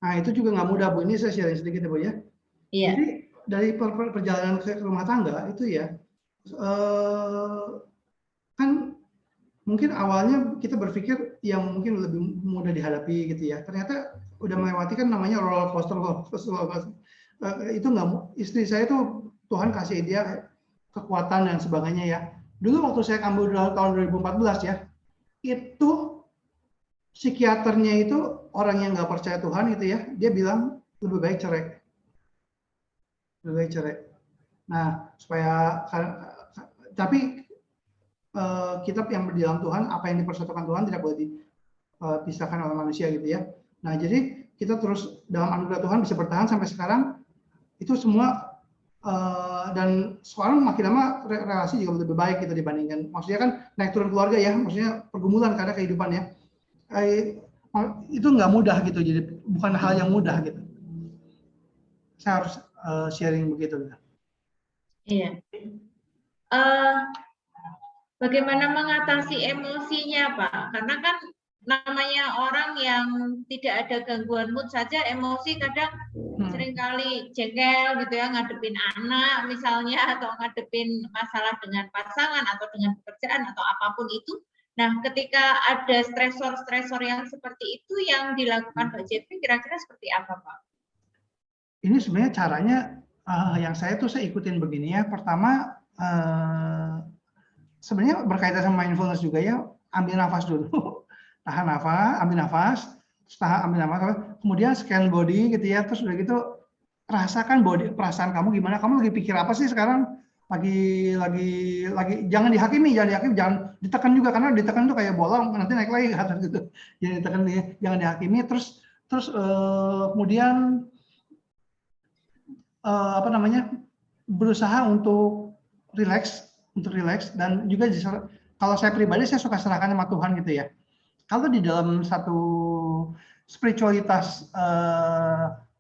S1: Nah itu juga nggak mudah Bu. Ini saya sharing sedikit ya Bu ya.
S2: Iya.
S1: Jadi dari perjalanan ke rumah tangga itu ya, kan mungkin awalnya kita berpikir yang mungkin lebih mudah dihadapi gitu ya. Ternyata udah melewati kan namanya roller coaster. Itu nggak, istri saya tuh Tuhan kasih dia kekuatan dan sebagainya ya. Dulu waktu saya kambuh tahun 2014 ya, itu psikiaternya itu orang yang nggak percaya Tuhan gitu ya, dia bilang lebih baik cerai. Lebih baik cerai. Nah, supaya tapi kitab yang di dalam Tuhan, apa yang dipersatukan Tuhan tidak boleh dipisahkan oleh manusia gitu ya. Nah, jadi kita terus dalam anugerah Tuhan bisa bertahan sampai sekarang. Itu semua dan sekarang makin lama relasi juga lebih baik gitu dibandingkan. Maksudnya kan naik turun keluarga ya, maksudnya pergumulan karena kehidupan ya. Itu nggak mudah gitu, jadi bukan hal yang mudah gitu. Saya harus sharing begitu.
S2: Iya. Bagaimana mengatasi emosinya, Pak? Karena kan namanya orang yang tidak ada gangguan mood saja emosi kadang seringkali jengkel gitu ya, ngadepin anak misalnya atau ngadepin masalah dengan pasangan atau dengan pekerjaan atau apapun itu. Nah, ketika ada stresor-stresor yang seperti itu yang dilakukan Pak Jeffrey kira-kira seperti apa, Pak?
S1: Ini sebenarnya caranya yang saya ikutin begini ya. Pertama sebenarnya berkaitan sama mindfulness juga ya. Ambil nafas dulu, tahan nafas, ambil nafas, ambil nafas, kemudian scan body gitu ya. Terus udah gitu rasakan perasaan kamu gimana. Kamu lagi pikir apa sih sekarang? Lagi jangan dihakimi, jangan ditekan juga, karena ditekan tuh kayak bola nanti naik lagi atas gitu. Jadi ditekan, jangan dihakimi. Terus kemudian berusaha untuk relax dan juga kalau saya pribadi saya suka serahkan sama Tuhan gitu ya. Kalau di dalam satu spiritualitas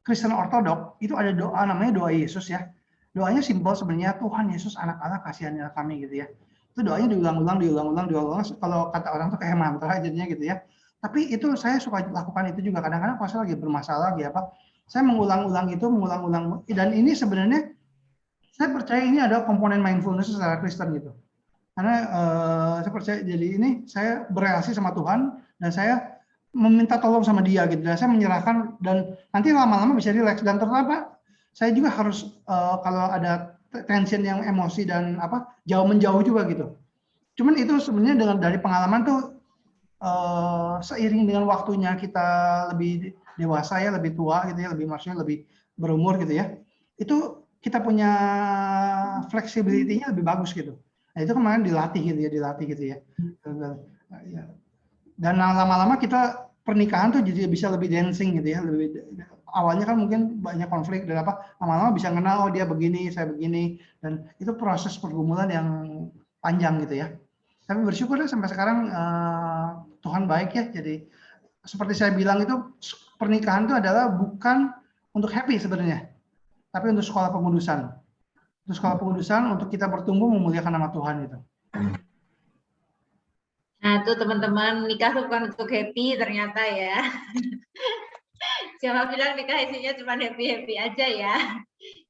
S1: Kristen Ortodok itu ada doa namanya doa Yesus ya. Doanya simpel sebenarnya, Tuhan Yesus anak Allah kasihanilah kami gitu ya. Itu doanya diulang-ulang. Kalau kata orang tuh kayak mantra jadinya gitu ya. Tapi itu saya suka lakukan itu juga kadang-kadang kalau saya lagi bermasalah lagi apa. Saya mengulang-ulang dan ini sebenarnya saya percaya ini ada komponen mindfulness secara Kristen gitu. Karena saya percaya jadi ini saya berelasi sama Tuhan dan saya meminta tolong sama Dia gitu. Dan saya menyerahkan dan nanti lama-lama bisa rileks. Dan ternyata saya juga harus kalau ada tension yang emosi dan menjauh juga gitu. Cuman itu sebenarnya dari pengalaman tuh seiring dengan waktunya kita lebih dewasa ya, lebih tua gitu ya, maksudnya lebih berumur gitu ya, itu kita punya flexibility-nya lebih bagus gitu. Nah, itu kemarin dilatih gitu ya. Dan lama-lama kita pernikahan tuh jadi bisa lebih dancing gitu ya, awalnya kan mungkin banyak konflik dan lama-lama bisa kenal, oh dia begini, saya begini, dan itu proses pergumulan yang panjang gitu ya. Tapi bersyukur ya sampai sekarang Tuhan baik ya. Jadi seperti saya bilang itu pernikahan itu adalah bukan untuk happy sebenarnya, tapi untuk sekolah pengudusan. Untuk sekolah pengudusan, untuk kita bertumbuh memuliakan nama Tuhan itu.
S2: Nah, itu teman-teman, nikah bukan untuk happy ternyata ya. Siapa bilang nikah isinya cuma happy-happy aja ya.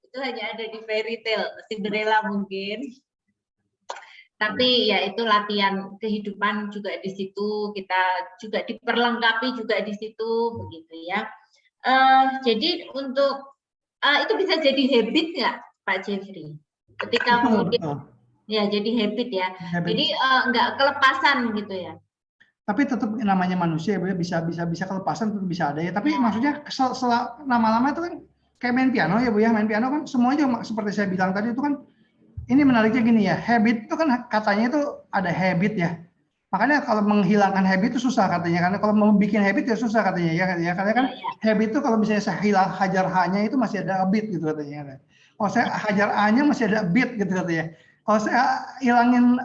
S2: Itu hanya ada di fairy tale, Cinderella mungkin. Tapi ya itu latihan kehidupan juga di situ, kita juga diperlengkapi juga di situ, begitu ya. Jadi untuk itu bisa jadi habit nggak, Pak Jeffrey? Ketika kemudian ya jadi habit ya. Jadi nggak kelepasan gitu ya.
S1: Tapi tetap namanya manusia bisa kelepasan, tetap bisa ada ya. Tapi maksudnya setelah lama-lama itu kan kayak main piano ya Bu ya. Main piano kan semuanya seperti saya bilang tadi itu kan. Ini menariknya gini ya, habit itu kan katanya itu ada habit ya. Makanya kalau menghilangkan habit itu susah katanya, karena kalau mau bikin habit ya susah katanya ya. Karena kan habit itu kalau misalnya saya hajar H-nya itu masih ada a bit gitu katanya. Kalau saya hajar A-nya masih ada a bit gitu katanya. Kalau saya hilangin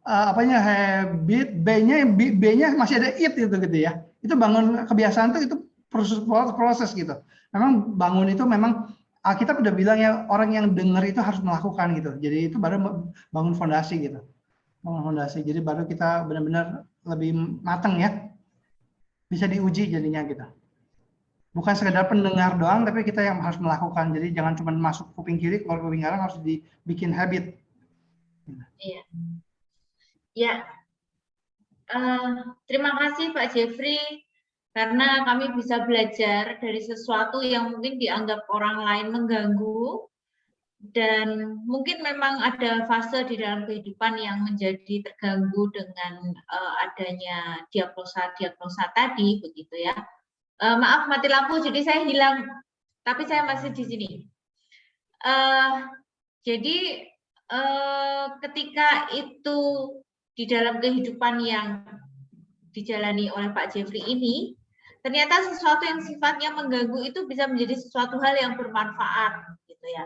S1: habit, B-nya masih ada it gitu ya. Itu bangun kebiasaan itu proses gitu. Memang bangun itu memang Alkitab udah bilang ya, orang yang dengar itu harus melakukan gitu. Jadi itu baru bangun fondasi gitu. Bangun fondasi. Jadi baru kita benar-benar lebih matang ya. Bisa diuji jadinya gitu. Bukan sekedar pendengar doang, tapi kita yang harus melakukan. Jadi jangan cuma masuk kuping kiri, keluar kuping kanan, harus dibikin habit.
S2: Iya. Ya. Terima kasih Pak Jeffrey. Karena kami bisa belajar dari sesuatu yang mungkin dianggap orang lain mengganggu, dan mungkin memang ada fase di dalam kehidupan yang menjadi terganggu dengan adanya diagnosa tadi, begitu ya. Maaf mati lampu, jadi saya hilang, tapi saya masih di sini. Jadi ketika itu di dalam kehidupan yang dijalani oleh Pak Jeffrey ini, ternyata sesuatu yang sifatnya mengganggu itu bisa menjadi sesuatu hal yang bermanfaat, gitu ya.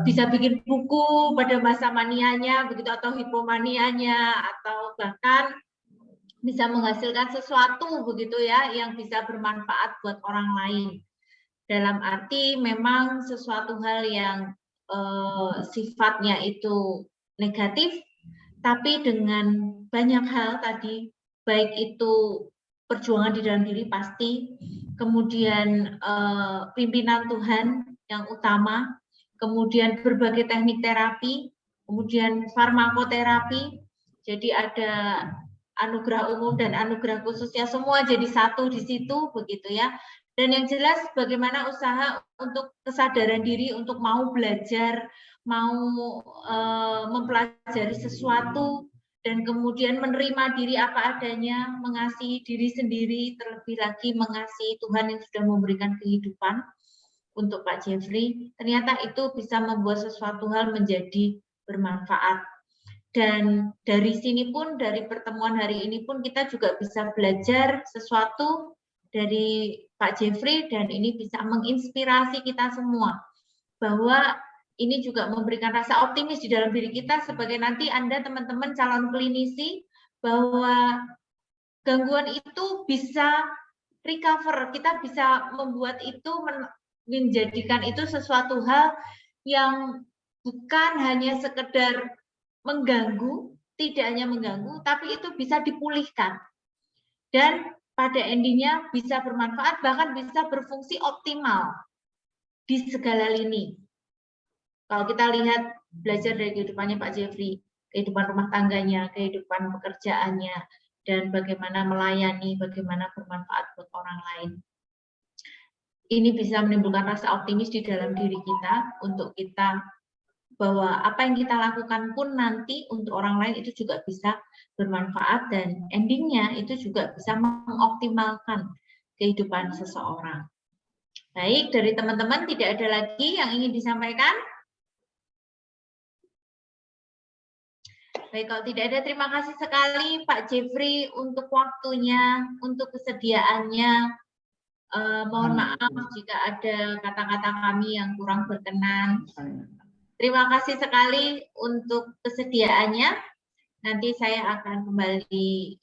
S2: Bisa bikin buku pada masa manianya, begitu, atau hipomanianya, atau bahkan bisa menghasilkan sesuatu, begitu ya, yang bisa bermanfaat buat orang lain. Dalam arti memang sesuatu hal yang sifatnya itu negatif, tapi dengan banyak hal tadi, baik itu perjuangan di dalam diri pasti, kemudian pimpinan Tuhan yang utama, kemudian berbagai teknik terapi, kemudian farmakoterapi, jadi ada anugerah umum dan anugerah khususnya, semua jadi satu di situ, begitu ya. Dan yang jelas bagaimana usaha untuk kesadaran diri, untuk mau belajar, mau mempelajari sesuatu, dan kemudian menerima diri apa adanya, mengasihi diri sendiri, terlebih lagi mengasihi Tuhan yang sudah memberikan kehidupan untuk Pak Jeffrey. Ternyata itu bisa membuat sesuatu hal menjadi bermanfaat. Dan dari sini pun, dari pertemuan hari ini pun, kita juga bisa belajar sesuatu dari Pak Jeffrey, dan ini bisa menginspirasi kita semua bahwa ini juga memberikan rasa optimis di dalam diri kita sebagai nanti Anda teman-teman calon klinisi, bahwa gangguan itu bisa recover, kita bisa membuat itu, menjadikan itu sesuatu hal yang bukan hanya sekedar mengganggu, tidak hanya mengganggu, tapi itu bisa dipulihkan. Dan pada endingnya bisa bermanfaat, bahkan bisa berfungsi optimal di segala lini. Kalau kita lihat, belajar dari kehidupannya Pak Jeffrey, kehidupan rumah tangganya, kehidupan pekerjaannya, dan bagaimana melayani, bagaimana bermanfaat buat orang lain. Ini bisa menimbulkan rasa optimis di dalam diri kita untuk kita bahwa apa yang kita lakukan pun nanti untuk orang lain itu juga bisa bermanfaat dan endingnya itu juga bisa mengoptimalkan kehidupan seseorang. Baik, dari teman-teman tidak ada lagi yang ingin disampaikan? Baik, kalau tidak ada, terima kasih sekali Pak Jeffrey untuk waktunya, untuk kesediaannya. Mohon maaf jika ada kata-kata kami yang kurang berkenan. Terima kasih sekali untuk kesediaannya. Nanti saya akan kembali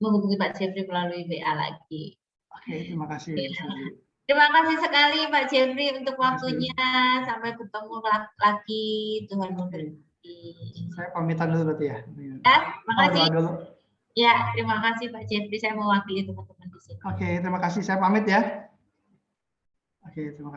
S2: menghubungi Pak Jeffrey melalui WA lagi.
S1: Oke, terima kasih.
S2: Terima kasih sekali Pak Jeffrey untuk waktunya. Sampai ketemu lagi. Tuhan memberkati.
S1: Saya pamitan dulu berarti ya.
S2: Ya, terima kasih.
S1: Doa dulu.
S2: Ya, terima kasih Pak Jeffrey. Saya mewakili teman-teman di sini.
S1: Oke, terima kasih. Saya pamit ya. Oke, terima kasih.